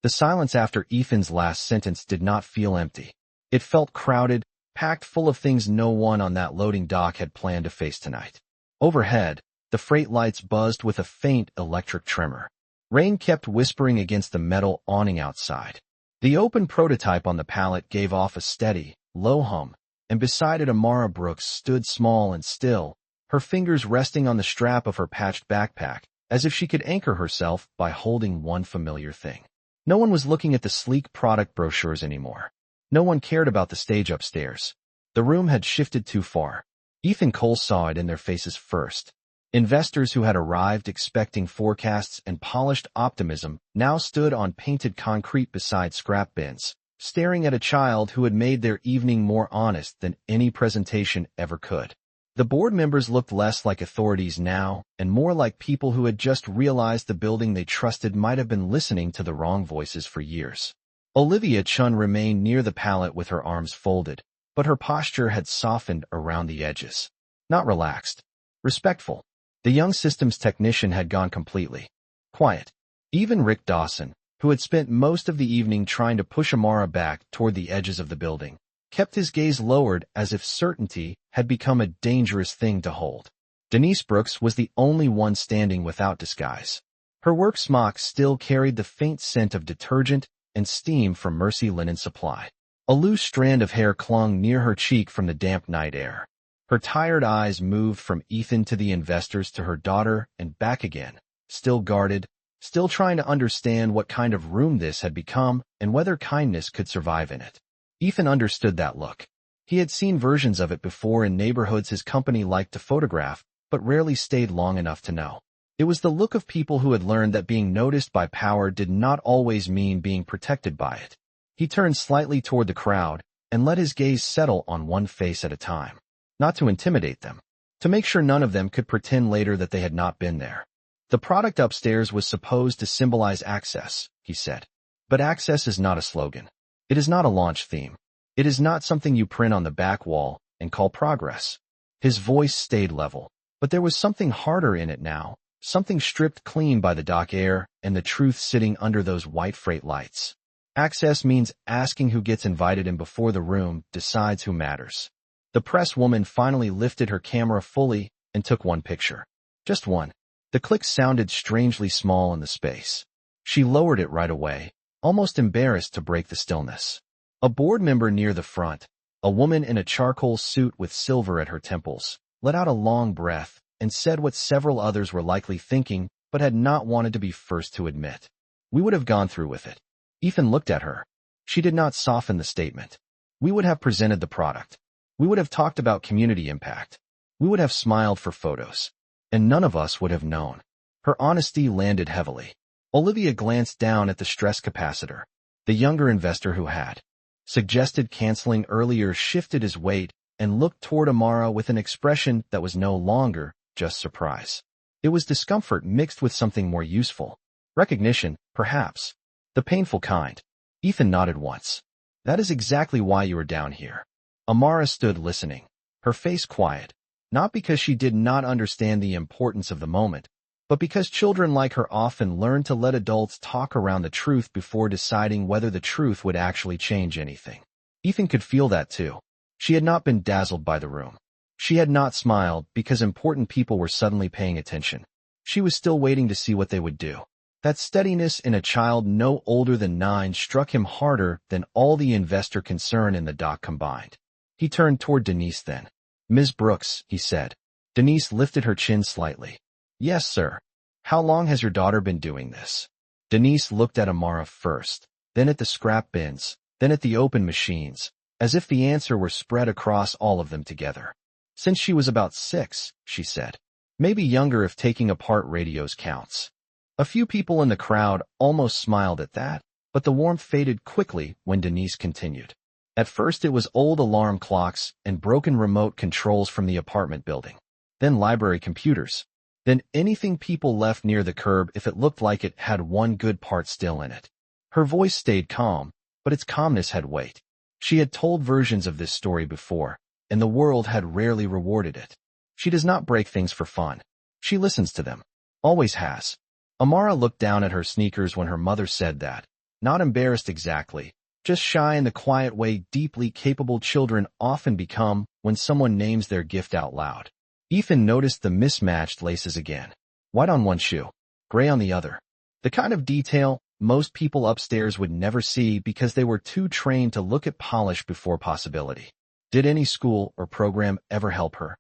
The silence after Ethan's last sentence did not feel empty. It felt crowded, packed full of things no one on that loading dock had planned to face tonight. Overhead, The freight lights buzzed with a faint electric tremor. Rain kept whispering against the metal awning outside. The open prototype on the pallet gave off a steady, low hum, and beside it Amara Brooks stood small and still, her fingers resting on the strap of her patched backpack, as if she could anchor herself by holding one familiar thing. No one was looking at the sleek product brochures anymore. No one cared about the stage upstairs. The room had shifted too far. Ethan Cole saw it in their faces first. Investors who had arrived expecting forecasts and polished optimism now stood on painted concrete beside scrap bins, staring at a child who had made their evening more honest than any presentation ever could. The board members looked less like authorities now and more like people who had just realized the building they trusted might have been listening to the wrong voices for years. Olivia Chun remained near the pallet with her arms folded, but her posture had softened around the edges. Not relaxed. Respectful. The young systems technician had gone completely quiet. Even Rick Dawson, who had spent most of the evening trying to push Amara back toward the edges of the building, kept his gaze lowered as if certainty had become a dangerous thing to hold. Denise Brooks was the only one standing without disguise. Her work smock still carried the faint scent of detergent and steam from Mercy Linen Supply. A loose strand of hair clung near her cheek from the damp night air. Her tired eyes moved from Ethan to the investors to her daughter and back again, still guarded, still trying to understand what kind of room this had become and whether kindness could survive in it. Ethan understood that look. He had seen versions of it before in neighborhoods his company liked to photograph, but rarely stayed long enough to know. It was the look of people who had learned that being noticed by power did not always mean being protected by it. He turned slightly toward the crowd and let his gaze settle on one face at a time. Not to intimidate them. To make sure none of them could pretend later that they had not been there. The product upstairs was supposed to symbolize access, he said. But access is not a slogan. It is not a launch theme. It is not something you print on the back wall and call progress. His voice stayed level, but there was something harder in it now, something stripped clean by the dock air and the truth sitting under those white freight lights. Access means asking who gets invited in before the room decides who matters. The press woman finally lifted her camera fully and took one picture. Just one. The click sounded strangely small in the space. She lowered it right away, almost embarrassed to break the stillness. A board member near the front, a woman in a charcoal suit with silver at her temples, let out a long breath and said what several others were likely thinking but had not wanted to be first to admit. We would have gone through with it. Ethan looked at her. She did not soften the statement. We would have presented the product. We would have talked about community impact. We would have smiled for photos. And none of us would have known. Her honesty landed heavily. Olivia glanced down at the stress capacitor. The younger investor who had suggested canceling earlier shifted his weight and looked toward Amara with an expression that was no longer just surprise. It was discomfort mixed with something more useful. Recognition, perhaps. The painful kind. Ethan nodded once. That is exactly why you are down here. Amara stood listening, her face quiet, not because she did not understand the importance of the moment, but because children like her often learn to let adults talk around the truth before deciding whether the truth would actually change anything. Ethan could feel that too. She had not been dazzled by the room. She had not smiled because important people were suddenly paying attention. She was still waiting to see what they would do. That steadiness in a child no older than 9 struck him harder than all the investor concern in the dock combined. He turned toward Denise then. Ms. Brooks, he said. Denise lifted her chin slightly. Yes, sir. How long has your daughter been doing this? Denise looked at Amara first, then at the scrap bins, then at the open machines, as if the answer were spread across all of them together. Since she was about 6, she said. Maybe younger if taking apart radios counts. A few people in the crowd almost smiled at that, but the warmth faded quickly when Denise continued. At first it was old alarm clocks and broken remote controls from the apartment building. Then library computers. Then anything people left near the curb if it looked like it had one good part still in it. Her voice stayed calm, but its calmness had weight. She had told versions of this story before, and the world had rarely rewarded it. She does not break things for fun. She listens to them. Always has. Amara looked down at her sneakers when her mother said that, not embarrassed exactly, just shy in the quiet way deeply capable children often become when someone names their gift out loud. Ethan noticed the mismatched laces again. White on one shoe, gray on the other. The kind of detail most people upstairs would never see because they were too trained to look at polish before possibility. Did any school or program ever help her?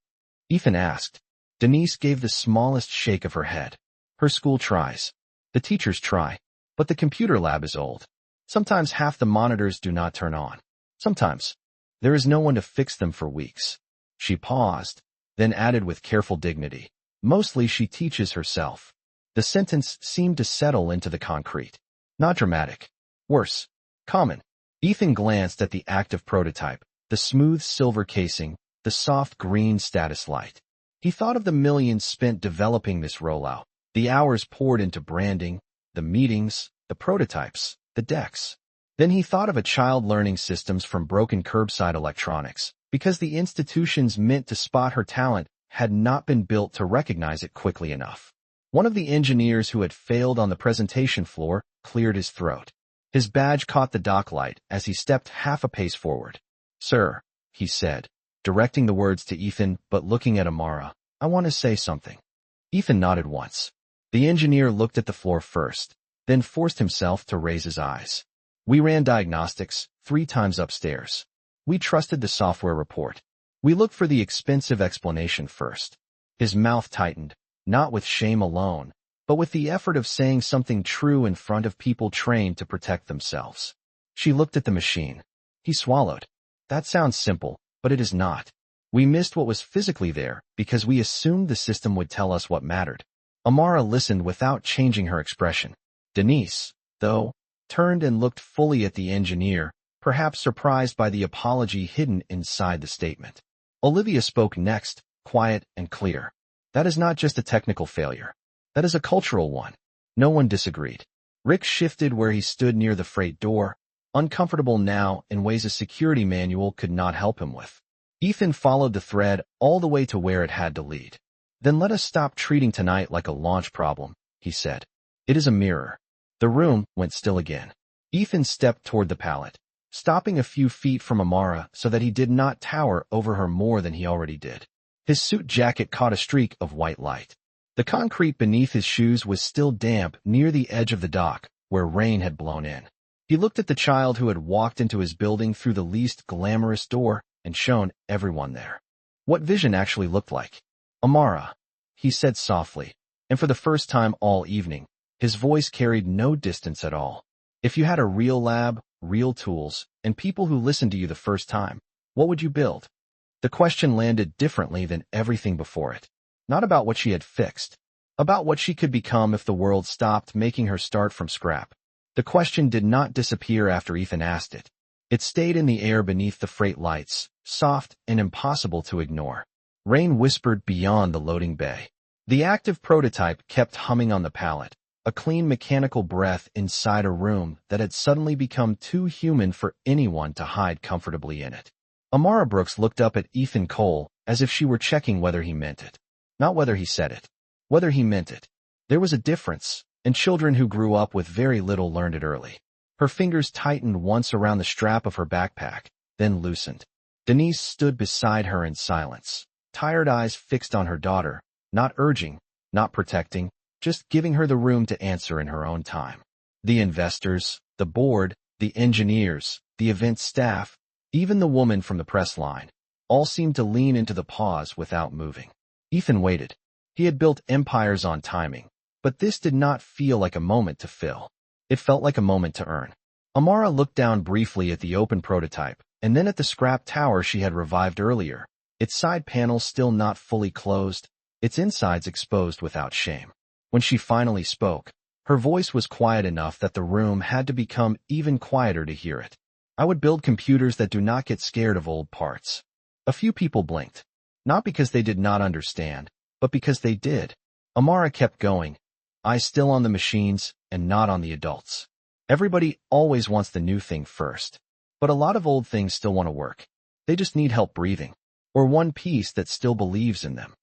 Ethan asked. Denise gave the smallest shake of her head. Her school tries. The teachers try. But the computer lab is old. Sometimes half the monitors do not turn on. Sometimes there is no one to fix them for weeks. She paused, then added with careful dignity. Mostly she teaches herself. The sentence seemed to settle into the concrete. Not dramatic. Worse. Common. Ethan glanced at the active prototype, the smooth silver casing, the soft green status light. He thought of the millions spent developing this rollout, the hours poured into branding, the meetings, the prototypes, the decks. Then he thought of a child learning systems from broken curbside electronics, because the institutions meant to spot her talent had not been built to recognize it quickly enough. One of the engineers who had failed on the presentation floor cleared his throat. His badge caught the dock light as he stepped half a pace forward. Sir, he said, directing the words to Ethan but looking at Amara, I want to say something. Ethan nodded once. The engineer looked at the floor first, then forced himself to raise his eyes. We ran diagnostics 3 times upstairs. We trusted the software report. We looked for the expensive explanation first. His mouth tightened, not with shame alone, but with the effort of saying something true in front of people trained to protect themselves. She looked at the machine. He swallowed. That sounds simple, but it is not. We missed what was physically there because we assumed the system would tell us what mattered. Amara listened without changing her expression. Denise, though, turned and looked fully at the engineer, perhaps surprised by the apology hidden inside the statement. Olivia spoke next, quiet and clear. That is not just a technical failure. That is a cultural one. No one disagreed. Rick shifted where he stood near the freight door, uncomfortable now in ways a security manual could not help him with. Ethan followed the thread all the way to where it had to lead. Then let us stop treating tonight like a launch problem, he said. It is a mirror. The room went still again. Ethan stepped toward the pallet, stopping a few feet from Amara so that he did not tower over her more than he already did. His suit jacket caught a streak of white light. The concrete beneath his shoes was still damp near the edge of the dock, where rain had blown in. He looked at the child who had walked into his building through the least glamorous door and shown everyone there. What vision actually looked like. Amara, he said softly, and for the first time all evening, his voice carried no distance at all. If you had a real lab, real tools, and people who listened to you the first time, what would you build? The question landed differently than everything before it. Not about what she had fixed, about what she could become if the world stopped making her start from scrap. The question did not disappear after Ethan asked it. It stayed in the air beneath the freight lights, soft and impossible to ignore. Rain whispered beyond the loading bay. The active prototype kept humming on the pallet, a clean mechanical breath inside a room that had suddenly become too human for anyone to hide comfortably in it. Amara Brooks looked up at Ethan Cole as if she were checking whether he meant it. Not whether he said it. Whether he meant it. There was a difference, and children who grew up with very little learned it early. Her fingers tightened once around the strap of her backpack, then loosened. Denise stood beside her in silence, tired eyes fixed on her daughter, not urging, not protecting, just giving her the room to answer in her own time. The investors, the board, the engineers, the event staff, even the woman from the press line, all seemed to lean into the pause without moving. Ethan waited. He had built empires on timing, but this did not feel like a moment to fill. It felt like a moment to earn. Amara looked down briefly at the open prototype, and then at the scrap tower she had revived earlier, its side panels still not fully closed, its insides exposed without shame. When she finally spoke, her voice was quiet enough that the room had to become even quieter to hear it. I would build computers that do not get scared of old parts. A few people blinked. Not because they did not understand, but because they did. Amara kept going, eyes still on the machines and not on the adults. Everybody always wants the new thing first, but a lot of old things still want to work. They just need help breathing, or one piece that still believes in them.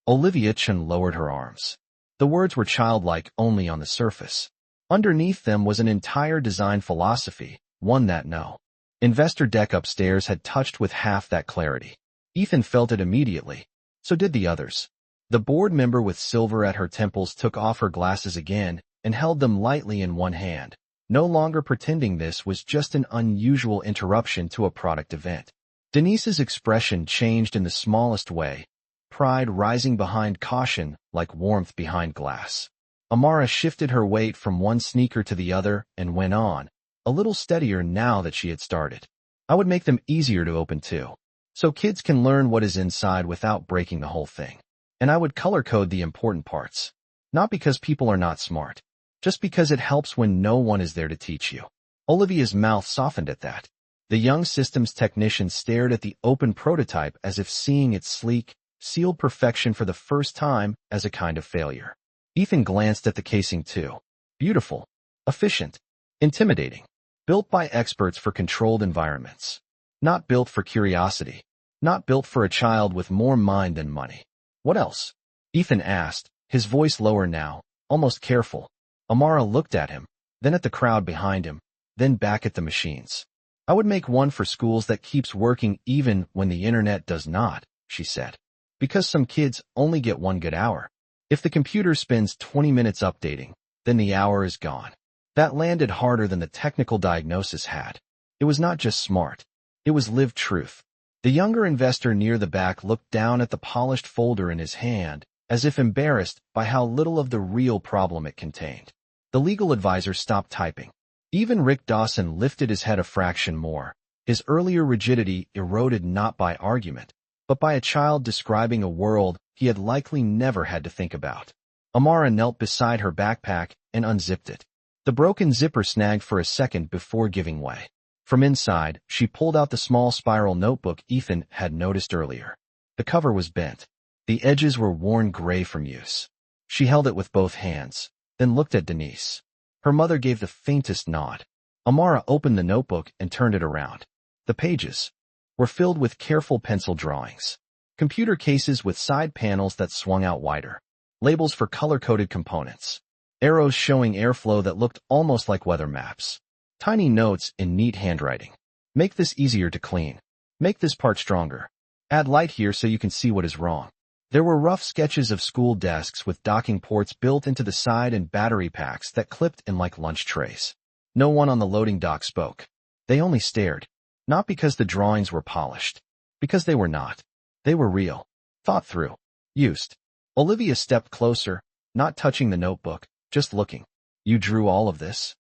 Olivia Chen lowered her arms. The words were childlike only on the surface. Underneath them was an entire design philosophy, one that no investor deck upstairs had touched with half that clarity. Ethan felt it immediately. So did the others. The board member with silver at her temples took off her glasses again and held them lightly in one hand, no longer pretending this was just an unusual interruption to a product event. Denise's expression changed in the smallest way, pride rising behind caution like warmth behind glass. Amara shifted her weight from one sneaker to the other and went on, a little steadier now that she had started. I would make them easier to open too, so kids can learn what is inside without breaking the whole thing. And I would color code the important parts. Not because people are not smart, just because it helps when no one is there to teach you. Olivia's mouth softened at that. The young systems technician stared at the open prototype as if seeing its sleek, sealed perfection for the first time as a kind of failure. Ethan glanced at the casing too. Beautiful, efficient, intimidating. Built by experts for controlled environments. Not built for curiosity. Not built for a child with more mind than money. What else? Ethan asked, his voice lower now, almost careful. Amara looked at him, then at the crowd behind him, then back at the machines. I would make one for schools that keeps working even when the internet does not, she said. Because some kids only get one good hour. If the computer spends 20 minutes updating, then the hour is gone. That landed harder than the technical diagnosis had. It was not just smart. It was lived truth. The younger investor near the back looked down at the polished folder in his hand, as if embarrassed by how little of the real problem it contained. The legal advisor stopped typing. Even Rick Dawson lifted his head a fraction more. His earlier rigidity eroded not by argument, but by a child describing a world he had likely never had to think about. Amara knelt beside her backpack and unzipped it. The broken zipper snagged for a second before giving way. From inside, she pulled out the small spiral notebook Ethan had noticed earlier. The cover was bent. The edges were worn gray from use. She held it with both hands, then looked at Denise. Her mother gave the faintest nod. Amara opened the notebook and turned it around. The pages were filled with careful pencil drawings. Computer cases with side panels that swung out wider. Labels for color-coded components. Arrows showing airflow that looked almost like weather maps. Tiny notes in neat handwriting. Make this easier to clean. Make this part stronger. Add light here so you can see what is wrong. There were rough sketches of school desks with docking ports built into the side and battery packs that clipped in like lunch trays. No one on the loading dock spoke. They only stared. Not because the drawings were polished. Because they were not. They were real. Thought through. Used. Olivia stepped closer, not touching the notebook, just looking. You drew all of this?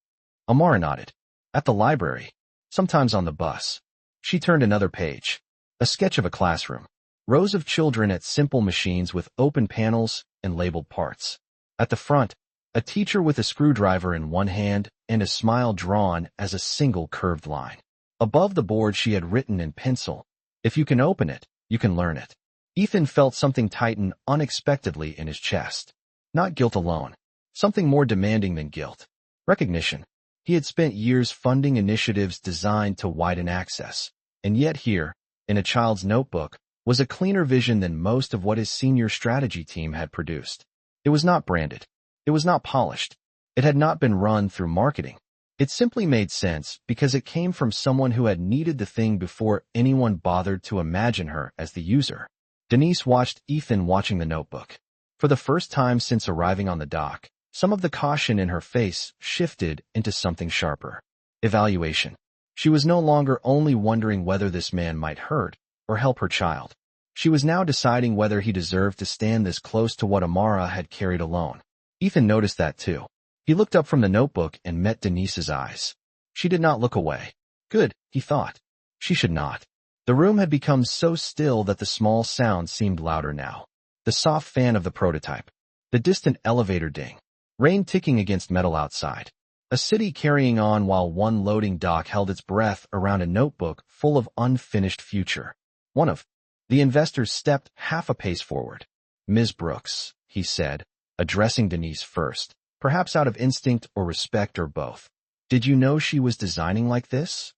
Amara nodded. At the library. Sometimes on the bus. She turned another page. A sketch of a classroom. Rows of children at simple machines with open panels and labeled parts. At the front, a teacher with a screwdriver in one hand and a smile drawn as a single curved line. Above the board she had written in pencil, "If you can open it, you can learn it." Ethan felt something tighten unexpectedly in his chest. Not guilt alone. Something more demanding than guilt. Recognition. He had spent years funding initiatives designed to widen access. And yet here, in a child's notebook, was a cleaner vision than most of what his senior strategy team had produced. It was not branded. It was not polished. It had not been run through marketing. It simply made sense because it came from someone who had needed the thing before anyone bothered to imagine her as the user. Denise watched Ethan watching the notebook. For the first time since arriving on the dock, some of the caution in her face shifted into something sharper. Evaluation. She was no longer only wondering whether this man might hurt or help her child. She was now deciding whether he deserved to stand this close to what Amara had carried alone. Ethan noticed that too. He looked up from the notebook and met Denise's eyes. She did not look away. Good, he thought. She should not. The room had become so still that the small sounds seemed louder now. The soft fan of the prototype. The distant elevator ding. Rain ticking against metal outside. A city carrying on while one loading dock held its breath around a notebook full of unfinished future. One of the investors stepped half a pace forward. "Ms. Brooks," he said, addressing Denise first, perhaps out of instinct or respect or both. "Did you know she was designing like this?"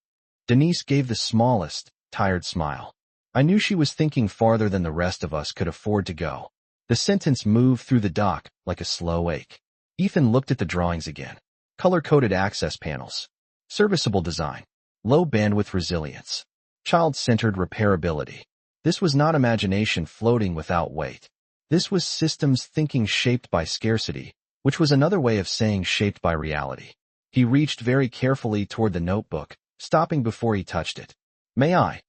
Denise gave the smallest, tired smile. "I knew she was thinking farther than the rest of us could afford to go." The sentence moved through the dock like a slow ache. Ethan looked at the drawings again. Color-coded access panels. Serviceable design. Low bandwidth resilience. Child-centered repairability. This was not imagination floating without weight. This was systems thinking shaped by scarcity, which was another way of saying shaped by reality. He reached very carefully toward the notebook, stopping before he touched it. "May I?"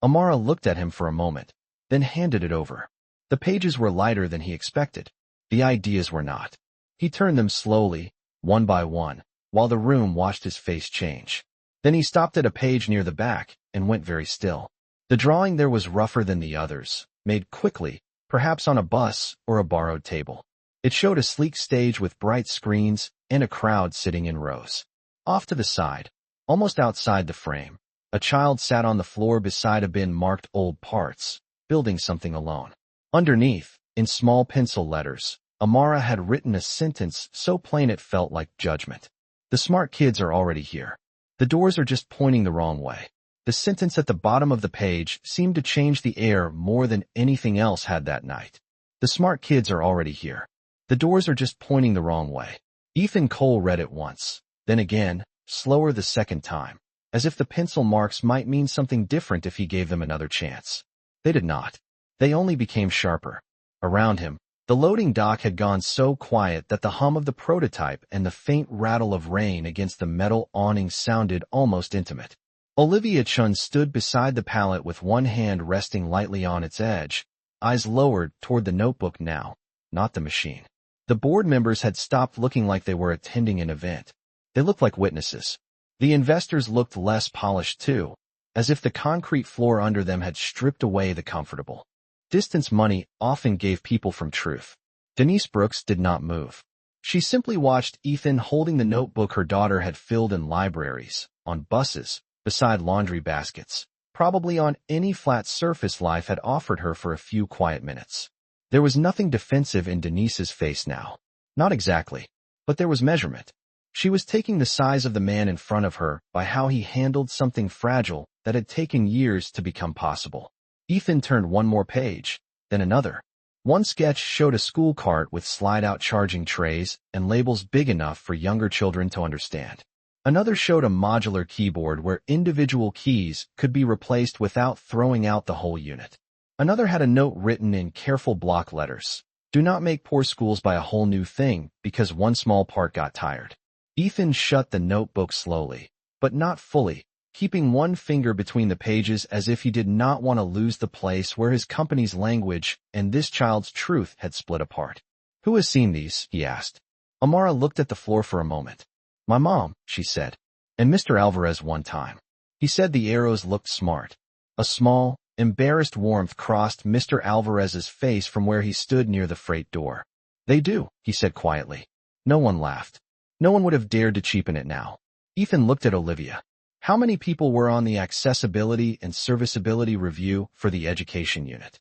Amara looked at him for a moment, then handed it over. The pages were lighter than he expected. The ideas were not. He turned them slowly, one by one, while the room watched his face change. Then he stopped at a page near the back and went very still. The drawing there was rougher than the others, made quickly, perhaps on a bus or a borrowed table. It showed a sleek stage with bright screens and a crowd sitting in rows. Off to the side, almost outside the frame, a child sat on the floor beside a bin marked old parts, building something alone. Underneath, in small pencil letters, Amara had written a sentence so plain it felt like judgment. "The smart kids are already here. The doors are just pointing the wrong way." The sentence at the bottom of the page seemed to change the air more than anything else had that night. "The smart kids are already here. The doors are just pointing the wrong way." Ethan Cole read it once, then again, slower the second time, as if the pencil marks might mean something different if he gave them another chance. They did not. They only became sharper. Around him, the loading dock had gone so quiet that the hum of the prototype and the faint rattle of rain against the metal awning sounded almost intimate. Olivia Chun stood beside the pallet with one hand resting lightly on its edge, eyes lowered toward the notebook now, not the machine. The board members had stopped looking like they were attending an event. They looked like witnesses. The investors looked less polished too, as if the concrete floor under them had stripped away the comfortable. Distance money often gave people from truth. Denise Brooks did not move. She simply watched Ethan holding the notebook her daughter had filled in libraries, on buses, beside laundry baskets, probably on any flat surface life had offered her for a few quiet minutes. There was nothing defensive in Denise's face now. Not exactly, but there was measurement. She was taking the size of the man in front of her by how he handled something fragile that had taken years to become possible. Ethan turned one more page, then another. One sketch showed a school cart with slide-out charging trays and labels big enough for younger children to understand. Another showed a modular keyboard where individual keys could be replaced without throwing out the whole unit. Another had a note written in careful block letters. "Do not make poor schools buy a whole new thing because one small part got tired." Ethan shut the notebook slowly, but not fully, keeping one finger between the pages as if he did not want to lose the place where his company's language and this child's truth had split apart. "Who has seen these?" he asked. Amara looked at the floor for a moment. "My mom," she said, "and Mr. Alvarez one time." He said the arrows looked smart. A small, embarrassed warmth crossed Mr. Alvarez's face from where he stood near the freight door. "They do," he said quietly. No one laughed. No one would have dared to cheapen it now. Ethan looked at Olivia. How many people were on the accessibility and serviceability review for the education unit?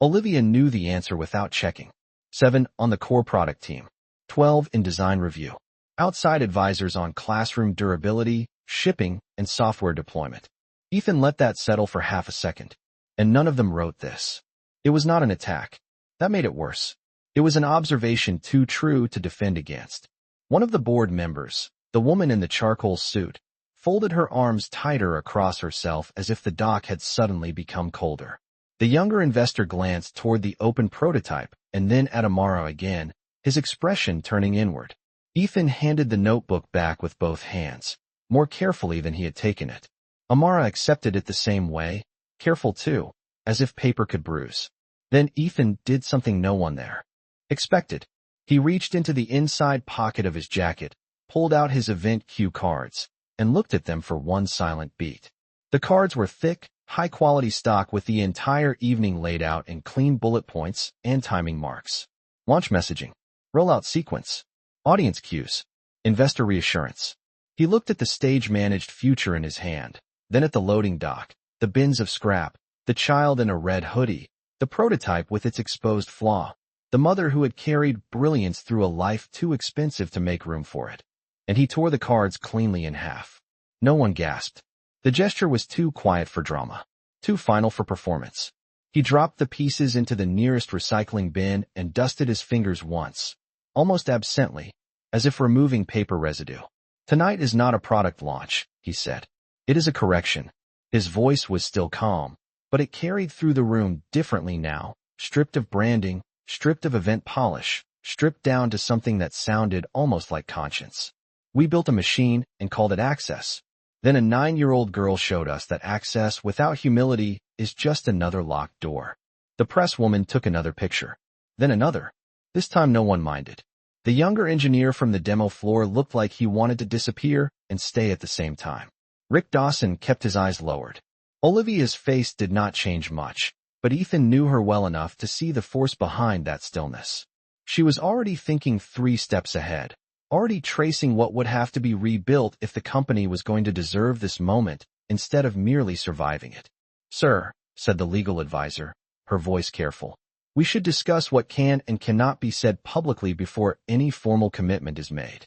Olivia knew the answer without checking. 7 on the core product team. 12 in design review. Outside advisors on classroom durability, shipping, and software deployment. Ethan let that settle for half a second. And none of them wrote this. It was not an attack. That made it worse. It was an observation too true to defend against. One of the board members, the woman in the charcoal suit, folded her arms tighter across herself as if the dock had suddenly become colder. The younger investor glanced toward the open prototype and then at Amara again, his expression turning inward. Ethan handed the notebook back with both hands, more carefully than he had taken it. Amara accepted it the same way, careful too, as if paper could bruise. Then Ethan did something no one there expected. He reached into the inside pocket of his jacket, pulled out his event cue cards, and looked at them for one silent beat. The cards were thick, high-quality stock with the entire evening laid out in clean bullet points and timing marks. Launch messaging, rollout sequence, audience cues, investor reassurance. He looked at the stage-managed future in his hand, then at the loading dock, the bins of scrap, the child in a red hoodie, the prototype with its exposed flaw, the mother who had carried brilliance through a life too expensive to make room for it. And he tore the cards cleanly in half. No one gasped. The gesture was too quiet for drama, too final for performance. He dropped the pieces into the nearest recycling bin and dusted his fingers once, almost absently, as if removing paper residue. "Tonight is not a product launch," he said. "It is a correction." His voice was still calm, but it carried through the room differently now, stripped of branding, stripped of event polish, stripped down to something that sounded almost like conscience. We built a machine and called it access. Then a 9-year-old girl showed us that access without humility is just another locked door. The press woman took another picture. Then another. This time no one minded. The younger engineer from the demo floor looked like he wanted to disappear and stay at the same time. Rick Dawson kept his eyes lowered. Olivia's face did not change much, but Ethan knew her well enough to see the force behind that stillness. She was already thinking 3 steps ahead, already tracing what would have to be rebuilt if the company was going to deserve this moment instead of merely surviving it. "Sir," said the legal advisor, her voice careful, "we should discuss what can and cannot be said publicly before any formal commitment is made."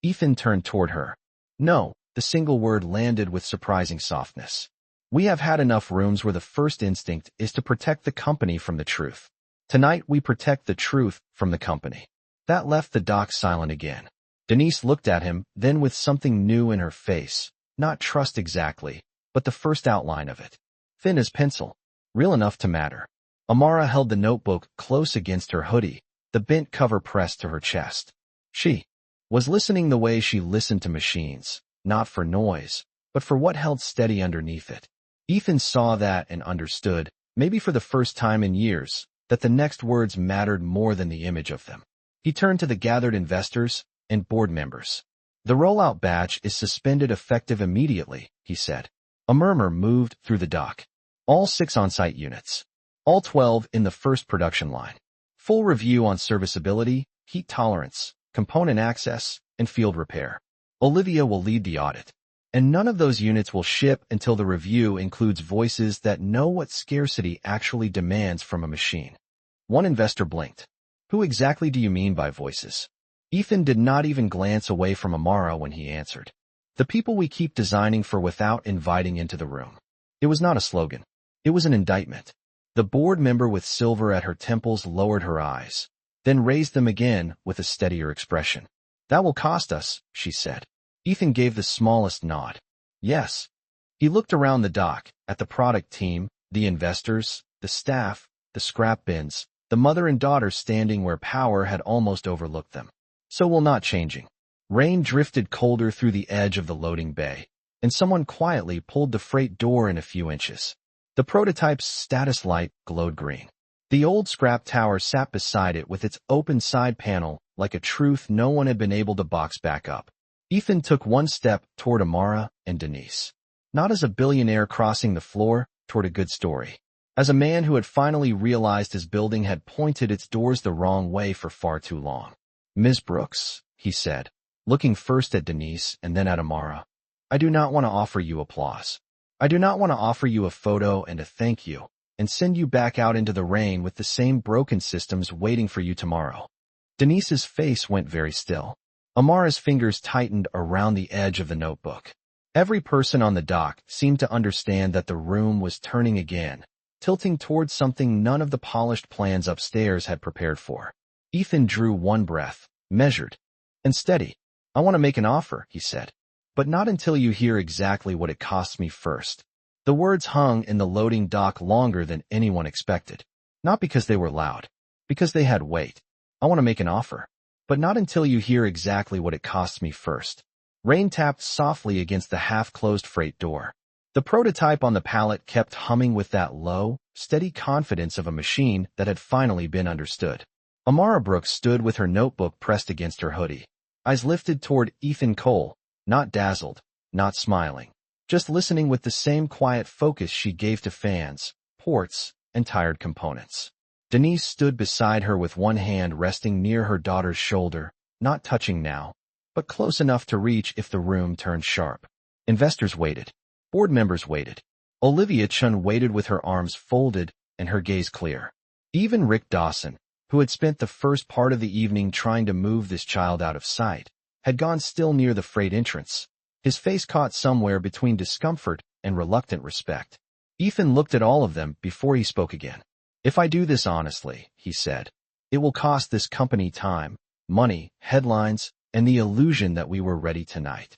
Ethan turned toward her. "No," the single word landed with surprising softness. "We have had enough rooms where the first instinct is to protect the company from the truth. Tonight we protect the truth from the company." That left the doc silent again. Denise looked at him, then with something new in her face, not trust exactly, but the first outline of it. Thin as pencil, real enough to matter. Amara held the notebook close against her hoodie, the bent cover pressed to her chest. She was listening the way she listened to machines, not for noise, but for what held steady underneath it. Ethan saw that and understood, maybe for the first time in years, that the next words mattered more than the image of them. He turned to the gathered investors and board members. "The rollout batch is suspended effective immediately," he said. A murmur moved through the dock. All 6 on-site units. All 12 in the first production line. Full review on serviceability, heat tolerance, component access, and field repair. Olivia will lead the audit. And none of those units will ship until the review includes voices that know what scarcity actually demands from a machine. One investor blinked. "Who exactly do you mean by voices?" Ethan did not even glance away from Amara when he answered. "The people we keep designing for without inviting into the room." It was not a slogan. It was an indictment. The board member with silver at her temples lowered her eyes, then raised them again with a steadier expression. "That will cost us," she said. Ethan gave the smallest nod. "Yes." He looked around the dock, at the product team, the investors, the staff, the scrap bins, the mother and daughter standing where power had almost overlooked them. So will not changing. Rain drifted colder through the edge of the loading bay, and someone quietly pulled the freight door in a few inches. The prototype's status light glowed green. The old scrap tower sat beside it with its open side panel like a truth no one had been able to box back up. Ethan took one step toward Amara and Denise. Not as a billionaire crossing the floor, toward a good story. As a man who had finally realized his building had pointed its doors the wrong way for far too long. "Ms. Brooks," he said, looking first at Denise and then at Amara, "I do not want to offer you applause. I do not want to offer you a photo and a thank you, and send you back out into the rain with the same broken systems waiting for you tomorrow." Denise's face went very still. Amara's fingers tightened around the edge of the notebook. Every person on the dock seemed to understand that the room was turning again, tilting towards something none of the polished plans upstairs had prepared for. Ethan drew one breath, measured, and steady. "I want to make an offer," he said, "but not until you hear exactly what it costs me first." The words hung in the loading dock longer than anyone expected. Not because they were loud, because they had weight. "I want to make an offer, but not until you hear exactly what it costs me first." Rain tapped softly against the half-closed freight door. The prototype on the pallet kept humming with that low, steady confidence of a machine that had finally been understood. Amara Brooks stood with her notebook pressed against her hoodie, eyes lifted toward Ethan Cole, not dazzled, not smiling, just listening with the same quiet focus she gave to fans, ports, and tired components. Denise stood beside her with one hand resting near her daughter's shoulder, not touching now, but close enough to reach if the room turned sharp. Investors waited. Board members waited. Olivia Chun waited with her arms folded and her gaze clear. Even Rick Dawson, who had spent the first part of the evening trying to move this child out of sight, had gone still near the freight entrance, his face caught somewhere between discomfort and reluctant respect. Ethan looked at all of them before he spoke again. "If I do this honestly," he said, "it will cost this company time, money, headlines, and the illusion that we were ready tonight."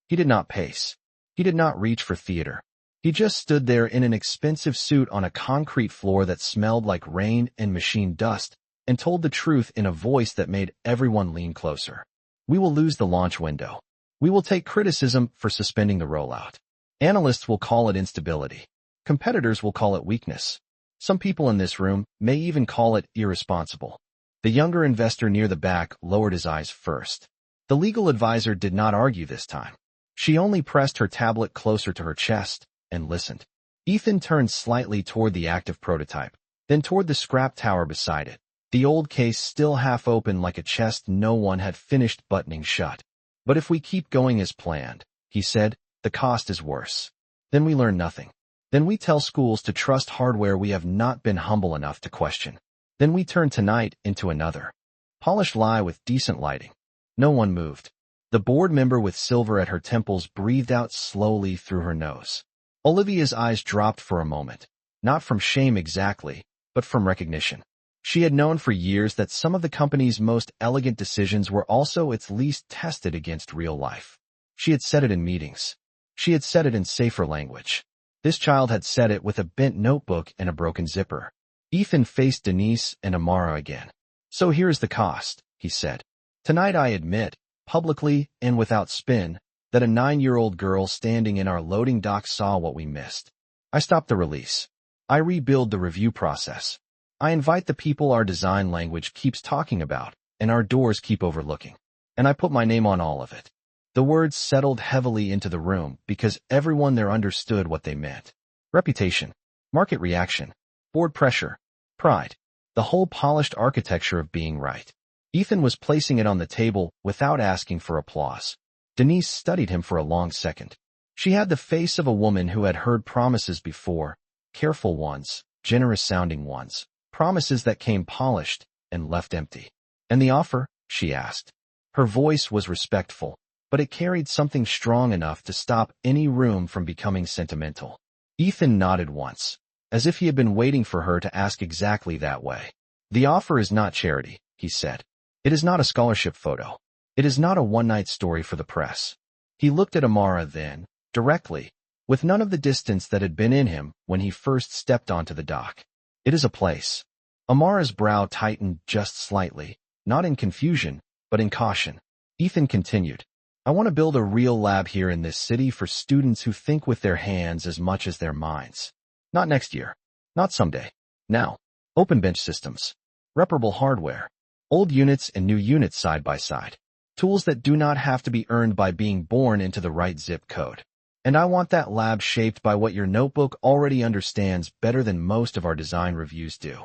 He did not pace. He did not reach for theater. He just stood there in an expensive suit on a concrete floor that smelled like rain and machine dust, and told the truth in a voice that made everyone lean closer. We will lose the launch window. We will take criticism for suspending the rollout. Analysts will call it instability. Competitors will call it weakness. Some people in this room may even call it irresponsible. The younger investor near the back lowered his eyes first. The legal advisor did not argue this time. She only pressed her tablet closer to her chest and listened. Ethan turned slightly toward the active prototype, then toward the scrap tower beside it, the old case still half open like a chest no one had finished buttoning shut. But if we keep going as planned, he said, the cost is worse. Then we learn nothing. Then we tell schools to trust hardware we have not been humble enough to question. Then we turn tonight into another polished lie with decent lighting. No one moved. The board member with silver at her temples breathed out slowly through her nose. Olivia's eyes dropped for a moment, not from shame exactly, but from recognition. She had known for years that some of the company's most elegant decisions were also its least tested against real life. She had said it in meetings. She had said it in safer language. This child had said it with a bent notebook and a broken zipper. Ethan faced Denise and Amara again. So here's the cost, he said. Tonight I admit, publicly and without spin, that a 9-year-old girl standing in our loading dock saw what we missed. I stopped the release. I rebuild the review process. I invite the people our design language keeps talking about, and our doors keep overlooking. And I put my name on all of it. The words settled heavily into the room because everyone there understood what they meant. Reputation, market reaction, board pressure, pride, the whole polished architecture of being right. Ethan was placing it on the table without asking for applause. Denise studied him for a long second. She had the face of a woman who had heard promises before, careful ones, generous-sounding ones, promises that came polished and left empty. And the offer? She asked. Her voice was respectful, but it carried something strong enough to stop any room from becoming sentimental. Ethan nodded once, as if he had been waiting for her to ask exactly that way. The offer is not charity, he said. It is not a scholarship photo. It is not a one-night story for the press. He looked at Amara then, directly, with none of the distance that had been in him when he first stepped onto the dock. It is a place. Amara's brow tightened just slightly, not in confusion, but in caution. Ethan continued. I want to build a real lab here in this city for students who think with their hands as much as their minds. Not next year. Not someday. Now. Open bench systems. Reparable hardware. Old units and new units side by side. Tools that do not have to be earned by being born into the right zip code. And I want that lab shaped by what your notebook already understands better than most of our design reviews do.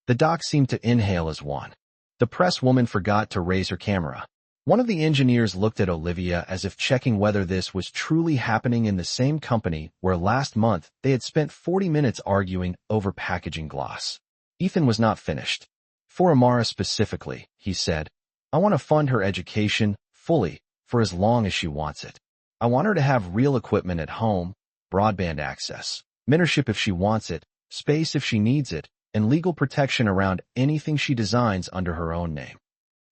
The doc seemed to inhale as one. The press woman forgot to raise her camera. One of the engineers looked at Olivia as if checking whether this was truly happening in the same company where last month they had spent 40 minutes arguing over packaging gloss. Ethan was not finished. For Amara specifically, he said, I want to fund her education fully for as long as she wants it. I want her to have real equipment at home, broadband access, mentorship if she wants it, space if she needs it, and legal protection around anything she designs under her own name.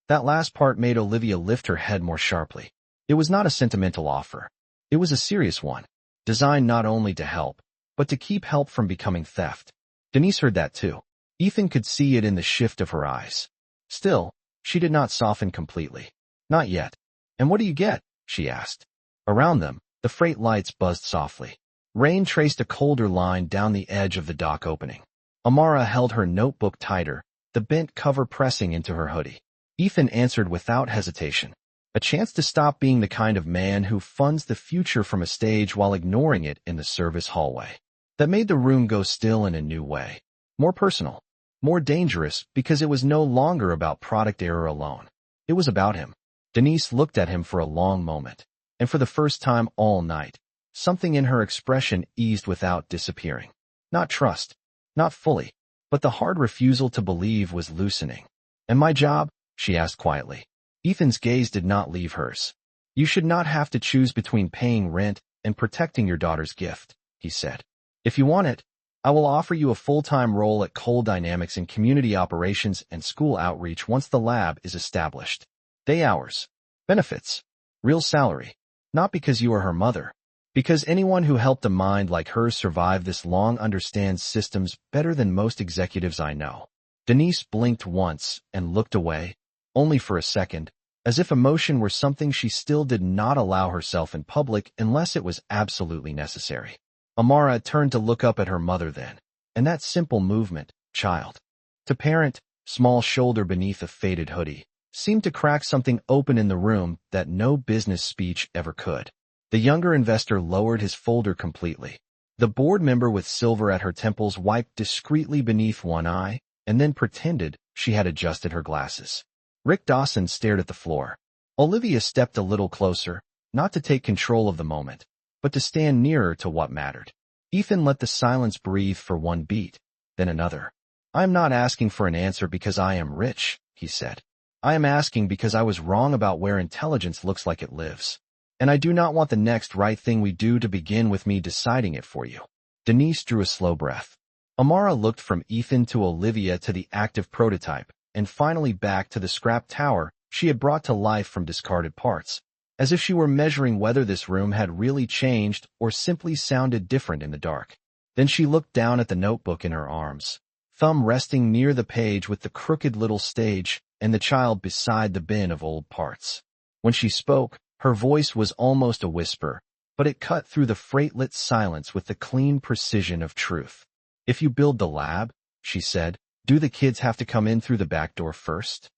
That last part made Olivia lift her head more sharply. It was not a sentimental offer. It was a serious one, designed not only to help, but to keep help from becoming theft. Denise heard that too. Ethan could see it in the shift of her eyes. Still, she did not soften completely. Not yet. And what do you get? She asked. Around them, the freight lights buzzed softly. Rain traced a colder line down the edge of the dock opening. Amara held her notebook tighter, the bent cover pressing into her hoodie. Ethan answered without hesitation. A chance to stop being the kind of man who funds the future from a stage while ignoring it in the service hallway. That made the room go still in a new way. More personal. More dangerous because it was no longer about product error alone. It was about him. Denise looked at him for a long moment, and for the first time all night, something in her expression eased without disappearing. Not trust, not fully, but the hard refusal to believe was loosening. And my job? She asked quietly. Ethan's gaze did not leave hers. You should not have to choose between paying rent and protecting your daughter's gift, he said. If you want it, I will offer you a full-time role at Coal Dynamics in community operations and school outreach once the lab is established. Day hours. Benefits. Real salary. Not because you are her mother. Because anyone who helped a mind like hers survive this long understands systems better than most executives I know. Denise blinked once and looked away, only for a second, as if emotion were something she still did not allow herself in public unless it was absolutely necessary. Amara turned to look up at her mother then, and that simple movement, child, to parent, small shoulder beneath a faded hoodie, seemed to crack something open in the room that no business speech ever could. The younger investor lowered his folder completely. The board member with silver at her temples wiped discreetly beneath one eye, and then pretended she had adjusted her glasses. Rick Dawson stared at the floor. Olivia stepped a little closer, not to take control of the moment, but to stand nearer to what mattered. Ethan let the silence breathe for one beat, then another. "I am not asking for an answer because I am rich," he said. "I am asking because I was wrong about where intelligence looks like it lives. And I do not want the next right thing we do to begin with me deciding it for you." Denise drew a slow breath. Amara looked from Ethan to Olivia to the active prototype, and finally back to the scrap tower she had brought to life from discarded parts, as if she were measuring whether this room had really changed or simply sounded different in the dark. Then she looked down at the notebook in her arms, thumb resting near the page with the crooked little stage and the child beside the bin of old parts. When she spoke, her voice was almost a whisper, but it cut through the freight-lit silence with the clean precision of truth. "If you build the lab," she said, "do the kids have to come in through the back door first?"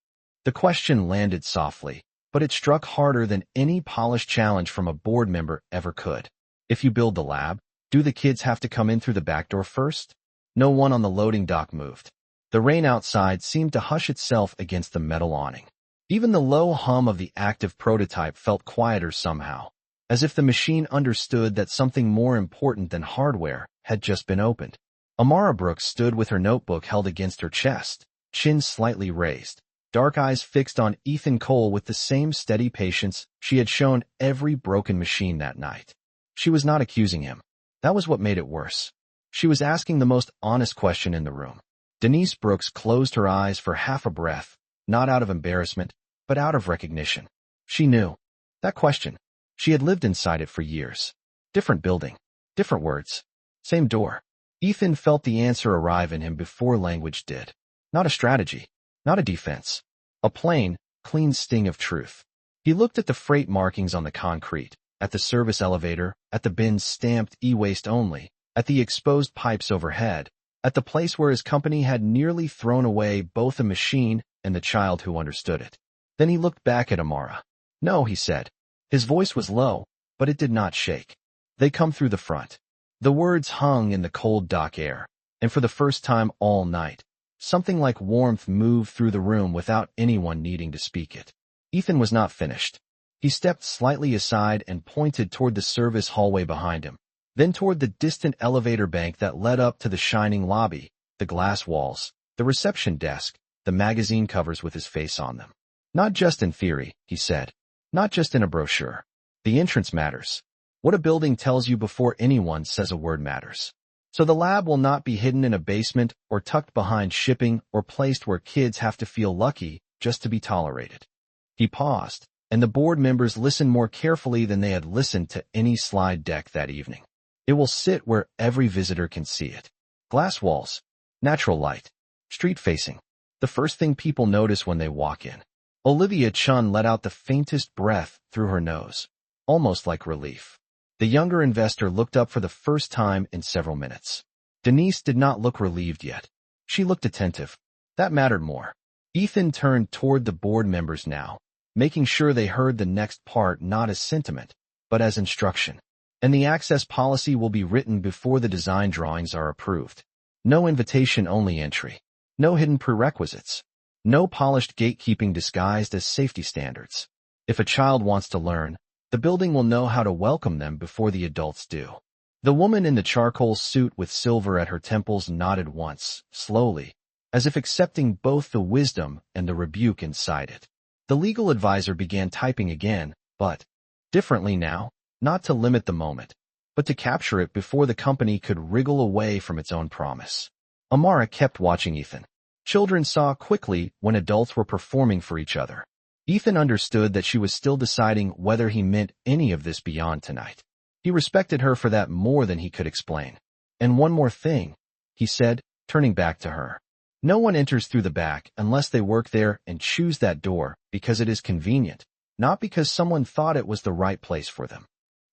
The question landed softly, but it struck harder than any polished challenge from a board member ever could. "If you build the lab, do the kids have to come in through the back door first?" No one on the loading dock moved. The rain outside seemed to hush itself against the metal awning. Even the low hum of the active prototype felt quieter somehow, as if the machine understood that something more important than hardware had just been opened. Amara Brooks stood with her notebook held against her chest, chin slightly raised, dark eyes fixed on Ethan Cole with the same steady patience she had shown every broken machine that night. She was not accusing him. That was what made it worse. She was asking the most honest question in the room. Denise Brooks closed her eyes for half a breath, not out of embarrassment, but out of recognition. She knew. That question. She had lived inside it for years. Different building. Different words. Same door. Ethan felt the answer arrive in him before language did. Not a strategy. Not a defense. A plain, clean sting of truth. He looked at the freight markings on the concrete, at the service elevator, at the bins stamped e-waste only, at the exposed pipes overhead, at the place where his company had nearly thrown away both a machine and the child who understood it. Then he looked back at Amara. "No," he said. His voice was low, but it did not shake. "They come through the front." The words hung in the cold dock air, and for the first time all night, something like warmth moved through the room without anyone needing to speak it. Ethan was not finished. He stepped slightly aside and pointed toward the service hallway behind him, then toward the distant elevator bank that led up to the shining lobby, the glass walls, the reception desk, the magazine covers with his face on them. "Not just in theory," he said. "Not just in a brochure. The entrance matters. What a building tells you before anyone says a word matters. So the lab will not be hidden in a basement or tucked behind shipping or placed where kids have to feel lucky just to be tolerated." He paused, and the board members listened more carefully than they had listened to any slide deck that evening. "It will sit where every visitor can see it. Glass walls, natural light, street-facing. The first thing people notice when they walk in." Olivia Chun let out the faintest breath through her nose, almost like relief. The younger investor looked up for the first time in several minutes. Denise did not look relieved yet. She looked attentive. That mattered more. Ethan turned toward the board members now, making sure they heard the next part not as sentiment, but as instruction. "And the access policy will be written before the design drawings are approved. No invitation-only entry. No hidden prerequisites. No polished gatekeeping disguised as safety standards. If a child wants to learn, the building will know how to welcome them before the adults do." The woman in the charcoal suit with silver at her temples nodded once, slowly, as if accepting both the wisdom and the rebuke inside it. The legal advisor began typing again, but differently now, not to limit the moment, but to capture it before the company could wriggle away from its own promise. Amara kept watching Ethan. Children saw quickly when adults were performing for each other. Ethan understood that she was still deciding whether he meant any of this beyond tonight. He He respected her for that more than he could explain. And one more thing, he said, turning back to her. No one enters through the back unless they work there and choose that door because it is convenient, not because someone thought it was the right place for them.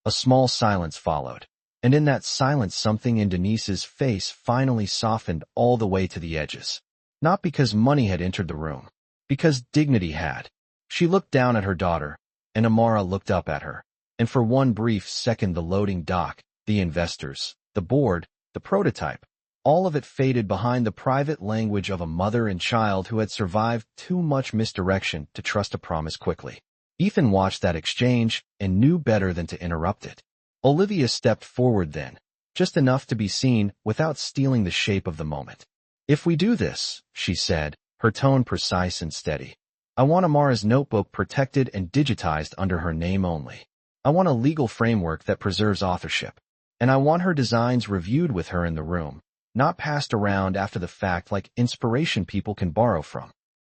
A small silence followed, and in that silence something in Denise's face finally softened all the way to the edges. Not because money had entered the room, because dignity had. She looked down at her daughter, and Amara looked up at her, and for one brief second the loading dock, the investors, the board, the prototype, all of it faded behind the private language of a mother and child who had survived too much misdirection to trust a promise quickly. Ethan watched that exchange and knew better than to interrupt it. Olivia stepped forward then, just enough to be seen without stealing the shape of the moment. If we do this, she said, her tone precise and steady, I want Amara's notebook protected and digitized under her name only. I want a legal framework that preserves authorship. And I want her designs reviewed with her in the room, not passed around after the fact like inspiration people can borrow from.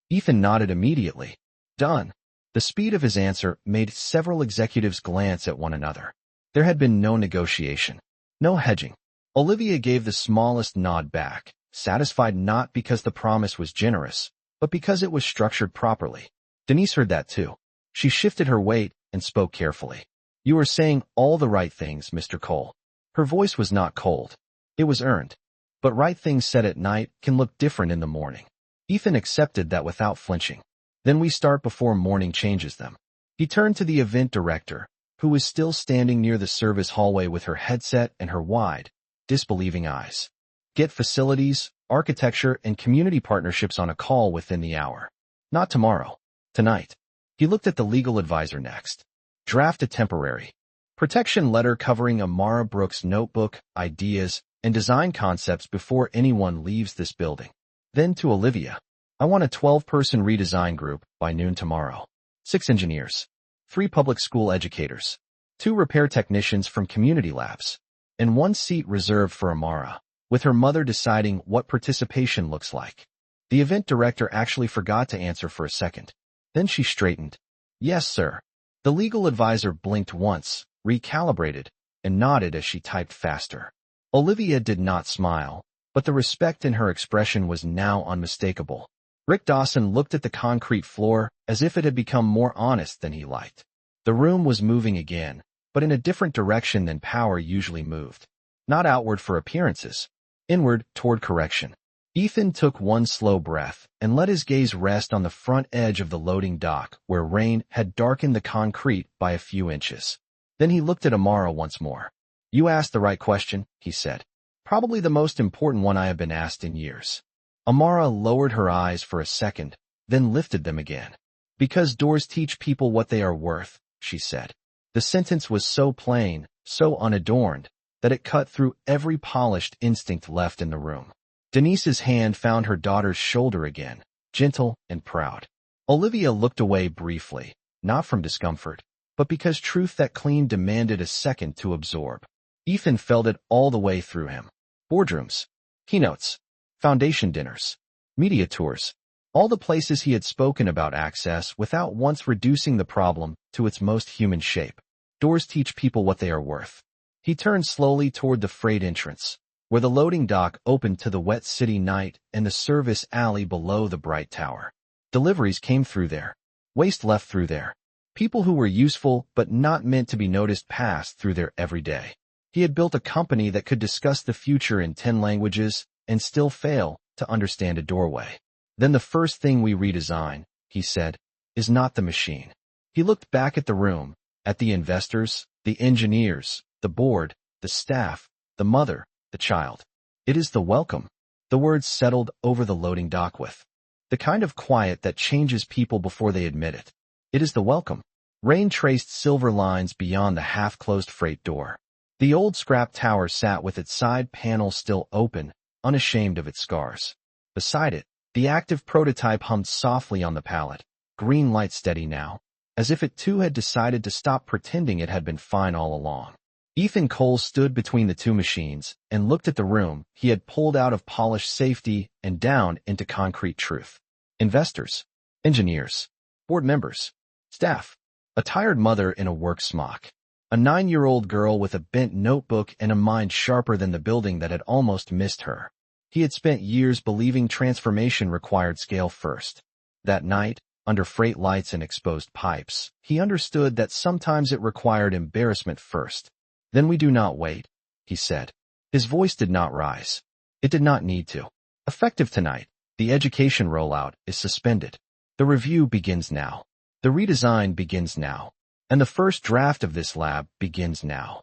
Ethan nodded immediately. Done. The speed of his answer made several executives glance at one another. There had been no negotiation, no hedging. Olivia gave the smallest nod back, satisfied not because the promise was generous, but because it was structured properly. Denise heard that too. She shifted her weight and spoke carefully. You are saying all the right things, Mr. Cole. Her voice was not cold. It was earned. But right things said at night can look different in the morning. Ethan accepted that without flinching. Then we start before morning changes them. He turned to the event director, who was still standing near the service hallway with her headset and her wide, disbelieving eyes. Get facilities, architecture, and community partnerships on a call within the hour. Not tomorrow. Tonight. He looked at the legal advisor next. Draft a temporary protection letter covering Amara Brooks' notebook, ideas, and design concepts before anyone leaves this building. Then to Olivia. I want a 12-person redesign group by noon tomorrow. 6 engineers, 3 public school educators, 2 repair technicians from community labs, and 1 seat reserved for Amara, with her mother deciding what participation looks like. The event director actually forgot to answer for a second. Then she straightened. Yes, sir. The legal advisor blinked once, recalibrated, and nodded as she typed faster. Olivia did not smile, but the respect in her expression was now unmistakable. Rick Dawson looked at the concrete floor as if it had become more honest than he liked. The room was moving again, but in a different direction than power usually moved. Not outward for appearances, inward toward correction. Ethan took one slow breath and let his gaze rest on the front edge of the loading dock where rain had darkened the concrete by a few inches. Then he looked at Amara once more. You asked the right question, he said. Probably the most important one I have been asked in years. Amara lowered her eyes for a second, then lifted them again. Because doors teach people what they are worth, she said. The sentence was so plain, so unadorned, that it cut through every polished instinct left in the room. Denise's hand found her daughter's shoulder again, gentle and proud. Olivia looked away briefly, not from discomfort, but because truth that clean demanded a second to absorb. Ethan felt it all the way through him. Boardrooms, keynotes, foundation dinners, media tours, all the places he had spoken about access without once reducing the problem to its most human shape. Doors teach people what they are worth. He turned slowly toward the freight entrance, where the loading dock opened to the wet city night and the service alley below the bright tower. Deliveries came through there. Waste left through there. People who were useful but not meant to be noticed passed through there every day. He had built a company that could discuss the future in 10 languages and still fail to understand a doorway. Then the first thing we redesign, he said, is not the machine. He looked back at the room, at the investors, the engineers, the board, the staff, the mother, the child. It is the welcome. The words settled over the loading dock with the kind of quiet that changes people before they admit it. It is the welcome. Rain traced silver lines beyond the half-closed freight door. The old scrap tower sat with its side panel still open, unashamed of its scars. Beside it, the active prototype hummed softly on the pallet, green light steady now, as if it too had decided to stop pretending it had been fine all along. Ethan Cole stood between the two machines and looked at the room he had pulled out of polished safety and down into concrete truth. Investors, engineers, board members, staff, a tired mother in a work smock, A 9-year-old girl with a bent notebook and a mind sharper than the building that had almost missed her. He had spent years believing transformation required scale first. That night, under freight lights and exposed pipes, he understood that sometimes it required embarrassment first. Then we do not wait, he said. His voice did not rise. It did not need to. Effective tonight, the education rollout is suspended. The review begins now. The redesign begins now. And the first draft of this lab begins now.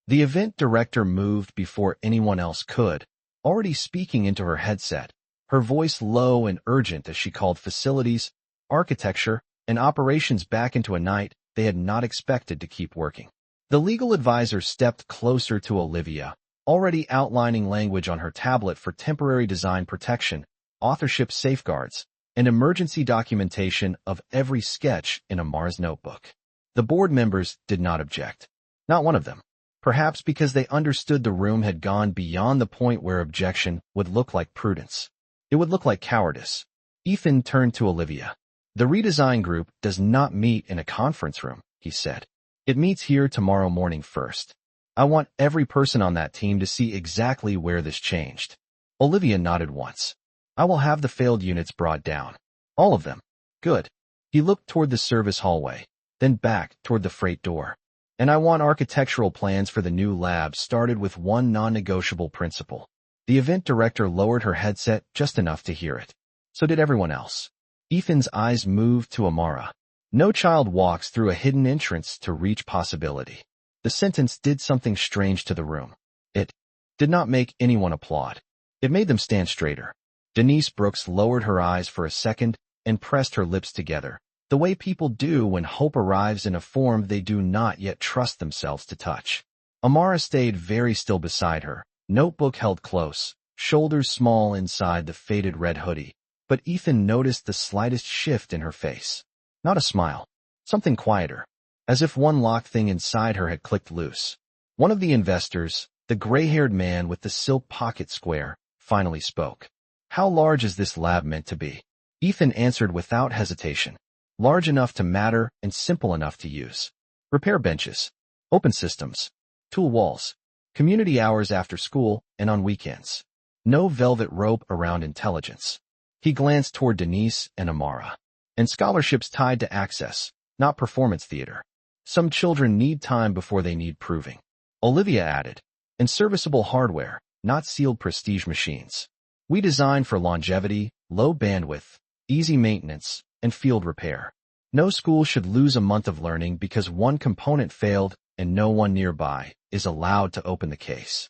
The event director moved before anyone else could, already speaking into her headset, her voice low and urgent as she called facilities, architecture, and operations back into a night they had not expected to keep working. The legal advisor stepped closer to Olivia, already outlining language on her tablet for temporary design protection, authorship safeguards, and emergency documentation of every sketch in Amar's notebook. The board members did not object. Not one of them. Perhaps because they understood the room had gone beyond the point where objection would look like prudence. It would look like cowardice. Ethan turned to Olivia. The redesign group does not meet in a conference room, he said. It meets here tomorrow morning first. I want every person on that team to see exactly where this changed. Olivia nodded once. I will have the failed units brought down. All of them. Good. He looked toward the service hallway, then back toward the freight door. And I want architectural plans for the new lab started with one non-negotiable principle. The event director lowered her headset just enough to hear it. So did everyone else. Ethan's eyes moved to Amara. No child walks through a hidden entrance to reach possibility. The sentence did something strange to the room. It did not make anyone applaud. It made them stand straighter. Denise Brooks lowered her eyes for a second and pressed her lips together, the way people do when hope arrives in a form they do not yet trust themselves to touch. Amara stayed very still beside her, notebook held close, shoulders small inside the faded red hoodie, but Ethan noticed the slightest shift in her face. Not a smile. Something quieter. As if one locked thing inside her had clicked loose. One of the investors, the gray-haired man with the silk pocket square, finally spoke. How large is this lab meant to be? Ethan answered without hesitation. Large enough to matter and simple enough to use. Repair benches. Open systems. Tool walls. Community hours after school and on weekends. No velvet rope around intelligence. He glanced toward Denise and Amara. And scholarships tied to access, not performance theater. Some children need time before they need proving. Olivia added. And serviceable hardware, not sealed prestige machines. We design for longevity, low bandwidth, easy maintenance, and field repair. No school should lose a month of learning because one component failed and no one nearby is allowed to open the case.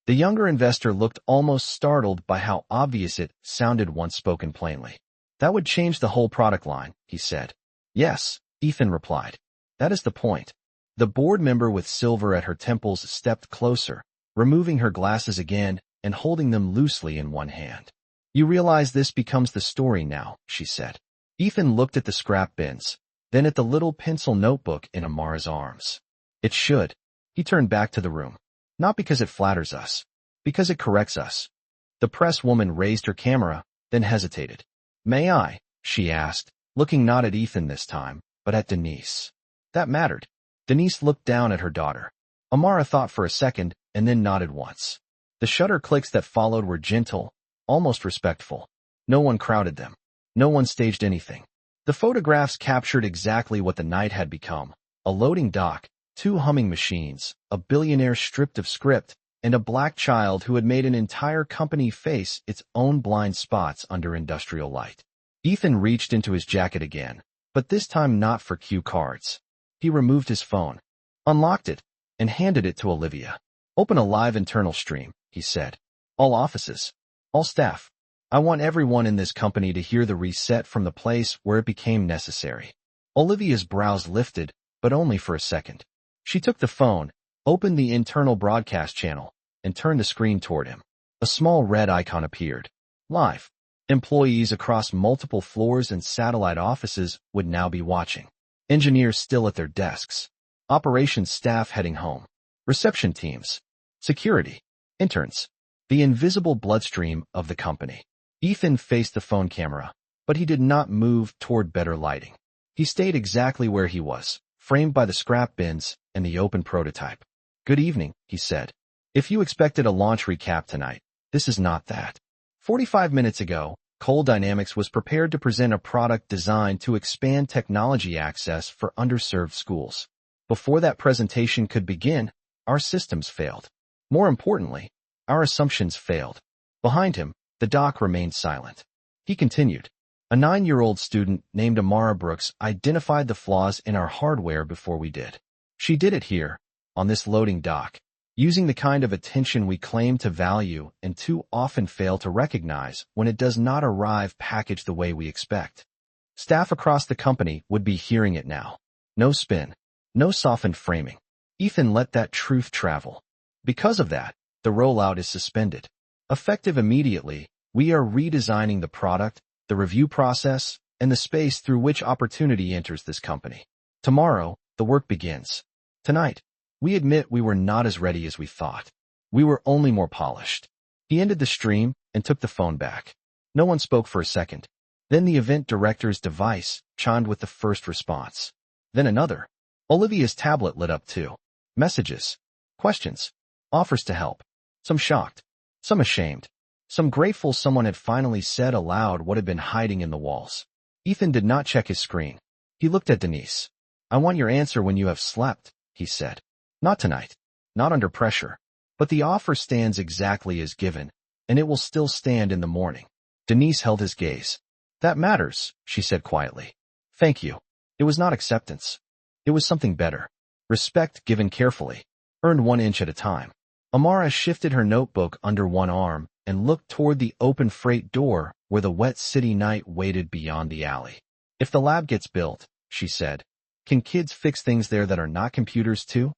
The younger investor looked almost startled by how obvious it sounded once spoken plainly. That would change the whole product line, he said. Yes, Ethan replied. That is the point. The board member with silver at her temples stepped closer, removing her glasses again and holding them loosely in one hand. You realize this becomes the story now, she said. Ethan looked at the scrap bins, then at the little pencil notebook in Amara's arms. It should. He turned back to the room. Not because it flatters us. Because it corrects us. The press woman raised her camera, then hesitated. May I? She asked, looking not at Ethan this time, but at Denise. That mattered. Denise looked down at her daughter. Amara thought for a second and then nodded once. The shutter clicks that followed were gentle, almost respectful. No one crowded them. No one staged anything. The photographs captured exactly what the night had become. A loading dock, 2 humming machines, a billionaire stripped of script, and a black child who had made an entire company face its own blind spots under industrial light. Ethan reached into his jacket again, but this time not for cue cards. He removed his phone, unlocked it, and handed it to Olivia. Open a live internal stream, he said. All offices. All staff. I want everyone in this company to hear the reset from the place where it became necessary. Olivia's brows lifted, but only for a second. She took the phone, opened the internal broadcast channel, and turned the screen toward him. A small red icon appeared. Live. Employees across multiple floors and satellite offices would now be watching. Engineers still at their desks. Operations staff heading home. Reception teams. Security. Interns. The invisible bloodstream of the company. Ethan faced the phone camera, but he did not move toward better lighting. He stayed exactly where he was, framed by the scrap bins and the open prototype. "Good evening," he said. "If you expected a launch recap tonight, this is not that." 45 minutes ago, Cole Dynamics was prepared to present a product designed to expand technology access for underserved schools. Before that presentation could begin, our systems failed. More importantly, our assumptions failed. Behind him, the doc remained silent. He continued. "A 9-year-old student named Amara Brooks identified the flaws in our hardware before we did. She did it here, on this loading dock, using the kind of attention we claim to value and too often fail to recognize when it does not arrive packaged the way we expect." Staff across the company would be hearing it now. No spin, no softened framing. Ethan let that truth travel. Because of that, the rollout is suspended. Effective immediately, we are redesigning the product, the review process, and the space through which opportunity enters this company. Tomorrow, the work begins. Tonight, we admit we were not as ready as we thought. We were only more polished. He ended the stream and took the phone back. No one spoke for a second. Then the event director's device chimed with the first response. Then another. Olivia's tablet lit up too. Messages, questions, offers to help. Some shocked, some ashamed, some grateful someone had finally said aloud what had been hiding in the walls. Ethan did not check his screen. He looked at Denise. "I want your answer when you have slept," he said. "Not tonight, not under pressure. But the offer stands exactly as given, and it will still stand in the morning." Denise held his gaze. "That matters," she said quietly. "Thank you." It was not acceptance. It was something better. Respect given carefully, earned 1 inch at a time. Amara shifted her notebook under one arm and looked toward the open freight door where the wet city night waited beyond the alley. "If the lab gets built," she said, "can kids fix things there that are not computers too?"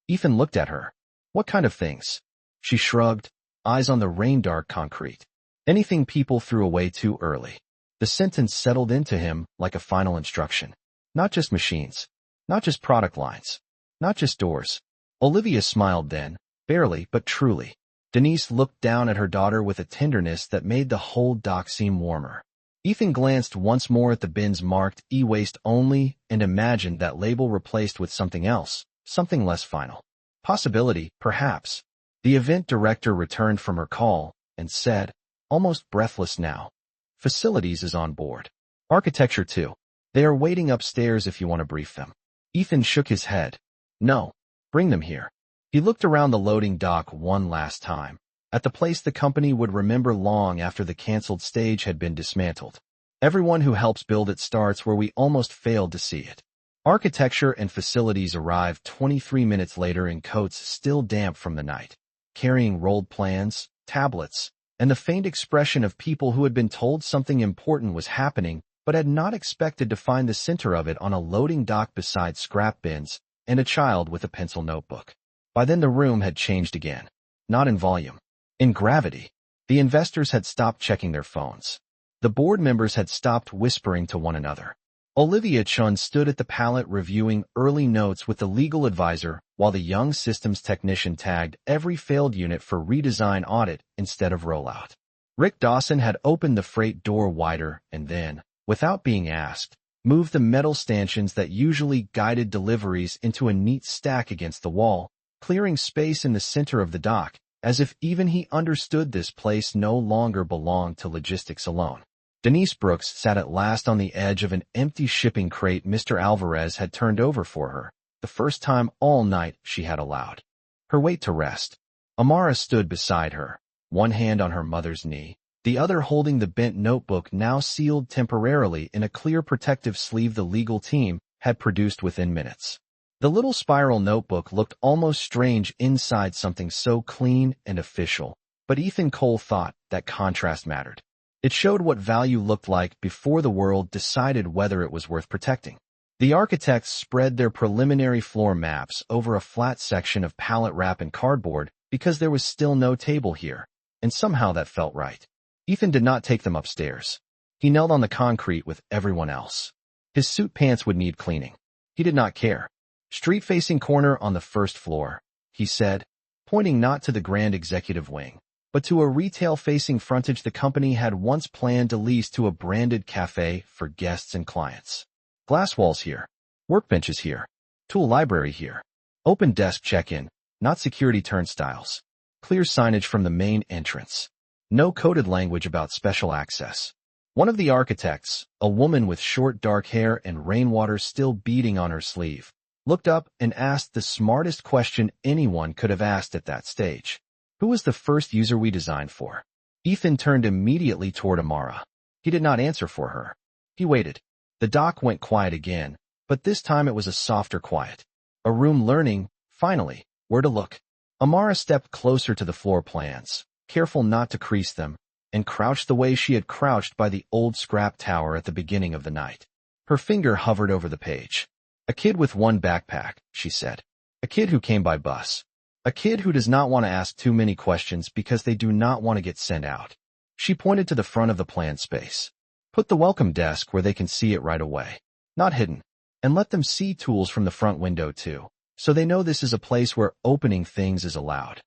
Ethan looked at her. "What kind of things?" She shrugged, eyes on the rain-dark concrete. "Anything people threw away too early." The sentence settled into him like a final instruction. Not just machines, not just product lines, not just doors. Olivia smiled then, barely but truly. Denise looked down at her daughter with a tenderness that made the whole dock seem warmer. Ethan glanced once more at the bins marked e-waste only and imagined that label replaced with something else, something less final. Possibility, perhaps. The event director returned from her call and said, almost breathless now, "Facilities is on board. Architecture too. They are waiting upstairs if you want to brief them." Ethan shook his head. "No, bring them here." He looked around the loading dock one last time, at the place the company would remember long after the canceled stage had been dismantled. Everyone who helps build it starts where we almost failed to see it. Architecture and facilities arrived 23 minutes later in coats still damp from the night, carrying rolled plans, tablets, and the faint expression of people who had been told something important was happening but had not expected to find the center of it on a loading dock beside scrap bins and a child with a pencil notebook. By then the room had changed again. Not in volume. In gravity. The investors had stopped checking their phones. The board members had stopped whispering to one another. Olivia Chun stood at the pallet reviewing early notes with the legal advisor while the young systems technician tagged every failed unit for redesign audit instead of rollout. Rick Dawson had opened the freight door wider and then, without being asked, moved the metal stanchions that usually guided deliveries into a neat stack against the wall, clearing space in the center of the dock, as if even he understood this place no longer belonged to logistics alone. Denise Brooks sat at last on the edge of an empty shipping crate Mr. Alvarez had turned over for her, the first time all night she had allowed her weight to rest. Amara stood beside her, one hand on her mother's knee, the other holding the bent notebook now sealed temporarily in a clear protective sleeve the legal team had produced within minutes. The little spiral notebook looked almost strange inside something so clean and official, but Ethan Cole thought that contrast mattered. It showed what value looked like before the world decided whether it was worth protecting. The architects spread their preliminary floor maps over a flat section of pallet wrap and cardboard because there was still no table here, and somehow that felt right. Ethan did not take them upstairs. He knelt on the concrete with everyone else. His suit pants would need cleaning. He did not care. "Street-facing corner on the first floor," he said, pointing not to the grand executive wing, but to a retail-facing frontage the company had once planned to lease to a branded cafe for guests and clients. "Glass walls here. Workbenches here. Tool library here. Open desk check-in, not security turnstiles. Clear signage from the main entrance. No coded language about special access. One of the architects, a woman with short dark hair and rainwater still beading on her sleeve, looked up and asked the smartest question anyone could have asked at that stage. Who was the first user we designed for? Ethan turned immediately toward Amara. He did not answer for her. He waited. The dock went quiet again, but this time it was a softer quiet. A room learning, finally, where to look. Amara stepped closer to the floor plans, careful not to crease them, and crouched the way she had crouched by the old scrap tower at the beginning of the night. Her finger hovered over the page. A kid with one backpack, she said. A kid who came by bus. A kid who does not want to ask too many questions because they do not want to get sent out. She pointed to the front of the planned space. Put the welcome desk where they can see it right away. Not hidden. And let them see tools from the front window too, so they know this is a place where opening things is allowed.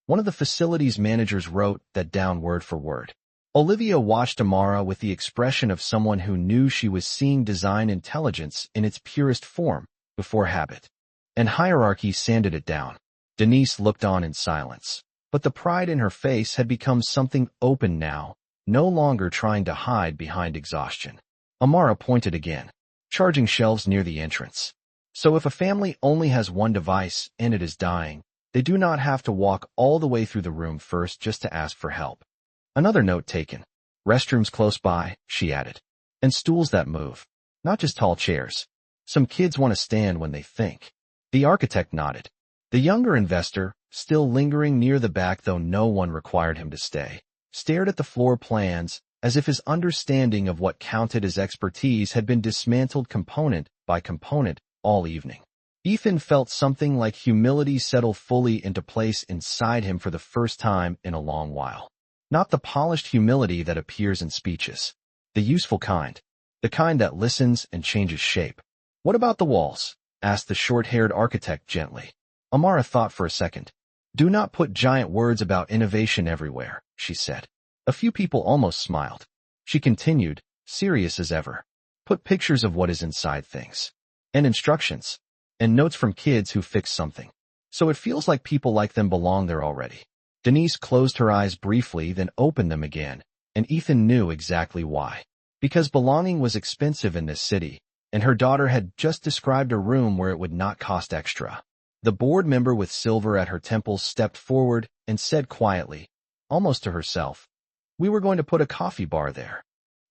One of the facilities managers wrote that down word for word. Olivia watched Amara with the expression of someone who knew she was seeing design intelligence in its purest form, before habit. And hierarchy sanded it down. Denise looked on in silence, but the pride in her face had become something open now, no longer trying to hide behind exhaustion. Amara pointed again. Charging shelves near the entrance. So if a family only has one device and it is dying, they do not have to walk all the way through the room first just to ask for help. Another note taken. Restrooms close by, she added. And stools that move. Not just tall chairs. Some kids want to stand when they think. The architect nodded. The younger investor, still lingering near the back though no one required him to stay, stared at the floor plans as if his understanding of what counted as expertise had been dismantled component by component all evening. Ethan felt something like humility settle fully into place inside him for the first time in a long while. Not the polished humility that appears in speeches. The useful kind. The kind that listens and changes shape. What about the walls? Asked the short-haired architect gently. Amara thought for a second. Do not put giant words about innovation everywhere, she said. A few people almost smiled. She continued, serious as ever. Put pictures of what is inside things. And instructions. And notes from kids who fixed something. So it feels like people like them belong there already. Denise closed her eyes briefly, then opened them again, and Ethan knew exactly why. Because belonging was expensive in this city, and her daughter had just described a room where it would not cost extra. The board member with silver at her temples stepped forward and said quietly, almost to herself, we were going to put a coffee bar there.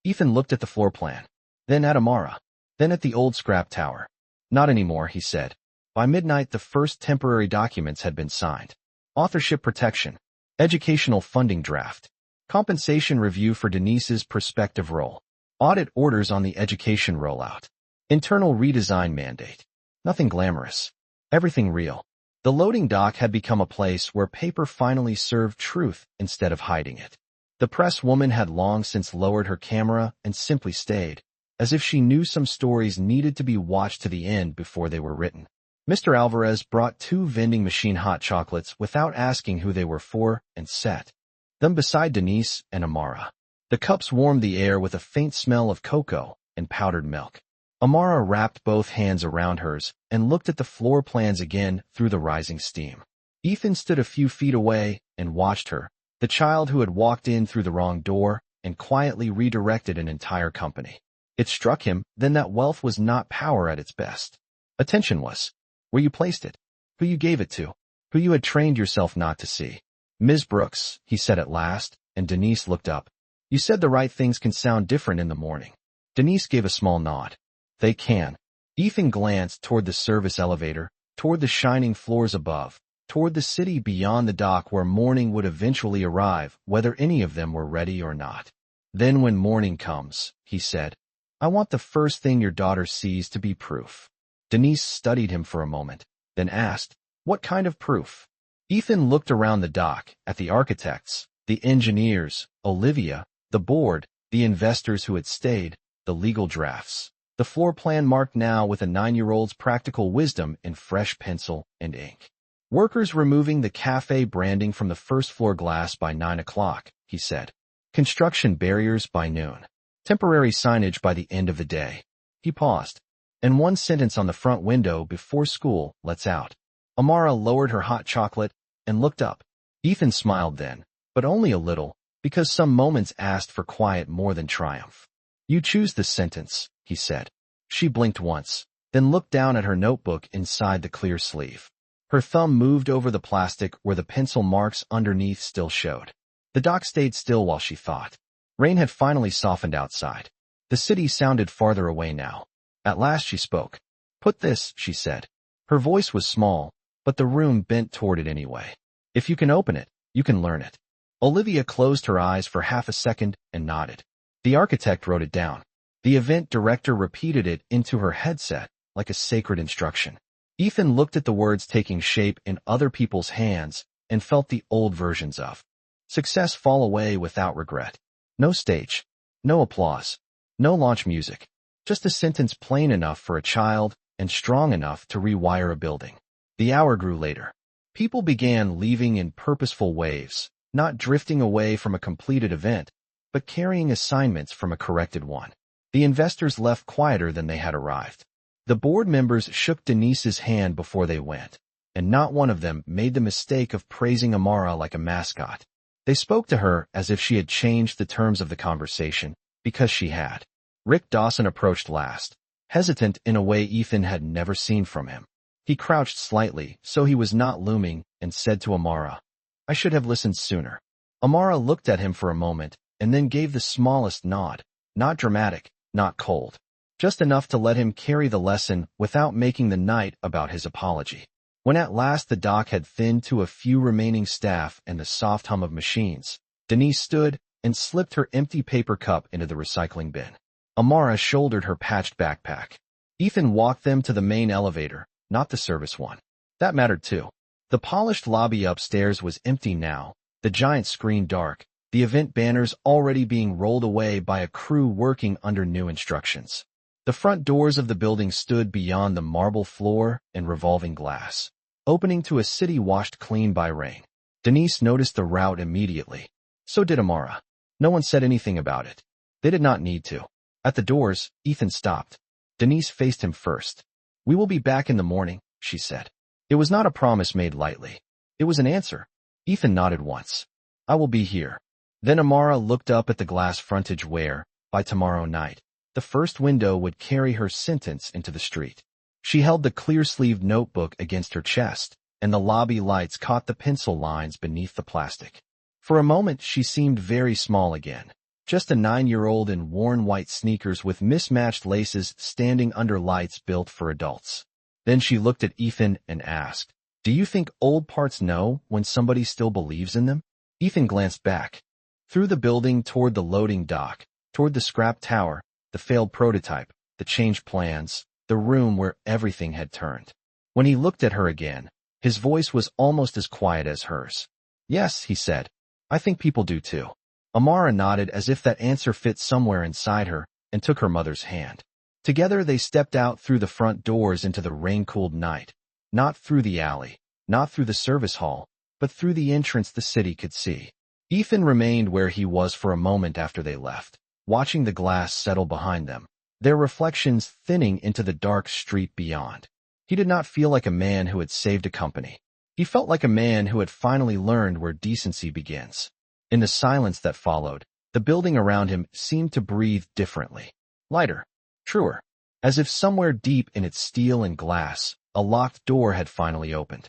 Ethan looked at the floor plan, then at Amara, then at the old scrap tower. Not anymore, he said. By midnight, the first temporary documents had been signed. Authorship protection, educational funding draft, compensation review for Denise's prospective role, audit orders on the education rollout, internal redesign mandate. Nothing glamorous. Everything real. The loading dock had become a place where paper finally served truth instead of hiding it. The press woman had long since lowered her camera and simply stayed, as if she knew some stories needed to be watched to the end before they were written. Mr. Alvarez brought 2 vending machine hot chocolates without asking who they were for and set them beside Denise and Amara. The cups warmed the air with a faint smell of cocoa and powdered milk. Amara wrapped both hands around hers and looked at the floor plans again through the rising steam. Ethan stood a few feet away and watched her, the child who had walked in through the wrong door and quietly redirected an entire company. It struck him then that wealth was not power at its best. Attention was. Where you placed it. Who you gave it to. Who you had trained yourself not to see. Ms. Brooks, he said at last, and Denise looked up. You said the right things can sound different in the morning. Denise gave a small nod. They can. Ethan glanced toward the service elevator, toward the shining floors above, toward the city beyond the dock where morning would eventually arrive, whether any of them were ready or not. Then when morning comes, he said, I want the first thing your daughter sees to be proof. Denise studied him for a moment, then asked, what kind of proof? Ethan looked around the dock, at the architects, the engineers, Olivia, the board, the investors who had stayed, the legal drafts. The floor plan marked now with a 9-year-old's practical wisdom in fresh pencil and ink. Workers removing the cafe branding from the first floor glass by 9 o'clock, he said. Construction barriers by noon. Temporary signage by the end of the day. He paused. and one sentence on the front window before school lets out. Amara lowered her hot chocolate and looked up. Ethan smiled then, but only a little, because some moments asked for quiet more than triumph. You choose this sentence, he said. She blinked once, then looked down at her notebook inside the clear sleeve. Her thumb moved over the plastic where the pencil marks underneath still showed. The dock stayed still while she thought. Rain had finally softened outside. The city sounded farther away now. At last she spoke. Put this, she said. Her voice was small, but the room bent toward it anyway. If you can open it, you can learn it. Olivia closed her eyes for half a second and nodded. The architect wrote it down. The event director repeated it into her headset like a sacred instruction. Ethan looked at the words taking shape in other people's hands and felt the old versions of success fall away without regret. No stage, no applause, no launch music, just a sentence plain enough for a child and strong enough to rewire a building. The hour grew later. People began leaving in purposeful waves, not drifting away from a completed event, but carrying assignments from a corrected one. The investors left quieter than they had arrived. The board members shook Denise's hand before they went, and not one of them made the mistake of praising Amara like a mascot. They spoke to her as if she had changed the terms of the conversation, because she had. Rick Dawson approached last, hesitant in a way Ethan had never seen from him. He crouched slightly, so he was not looming, and said to Amara, I should have listened sooner. Amara looked at him for a moment, and then gave the smallest nod, not dramatic, not cold, just enough to let him carry the lesson without making the night about his apology. When at last the dock had thinned to a few remaining staff and the soft hum of machines, Denise stood and slipped her empty paper cup into the recycling bin. Amara shouldered her patched backpack. Ethan walked them to the main elevator, not the service one. That mattered too. The polished lobby upstairs was empty now, the giant screen dark, the event banners already being rolled away by a crew working under new instructions. The front doors of the building stood beyond the marble floor and revolving glass, opening to a city washed clean by rain. Denise noticed the route immediately. So did Amara. No one said anything about it. They did not need to. At the doors, Ethan stopped. Denise faced him first. We will be back in the morning, she said. It was not a promise made lightly. It was an answer. Ethan nodded once. I will be here. Then Amara looked up at the glass frontage where, by tomorrow night, the first window would carry her sentence into the street. She held the clear-sleeved notebook against her chest, and the lobby lights caught the pencil lines beneath the plastic. For a moment she seemed very small again, just a 9-year-old in worn white sneakers with mismatched laces standing under lights built for adults. Then she looked at Ethan and asked, Do you think old parts know when somebody still believes in them? Ethan glanced back. Through the building toward the loading dock, toward the scrap tower, the failed prototype, the changed plans, the room where everything had turned. When he looked at her again, his voice was almost as quiet as hers. Yes, he said. I think people do too. Amara nodded as if that answer fit somewhere inside her and took her mother's hand. Together they stepped out through the front doors into the rain-cooled night, not through the alley, not through the service hall, but through the entrance the city could see. Ethan remained where he was for a moment after they left, watching the glass settle behind them, their reflections thinning into the dark street beyond. He did not feel like a man who had saved a company. He felt like a man who had finally learned where decency begins. In the silence that followed, the building around him seemed to breathe differently, lighter, truer, as if somewhere deep in its steel and glass, a locked door had finally opened.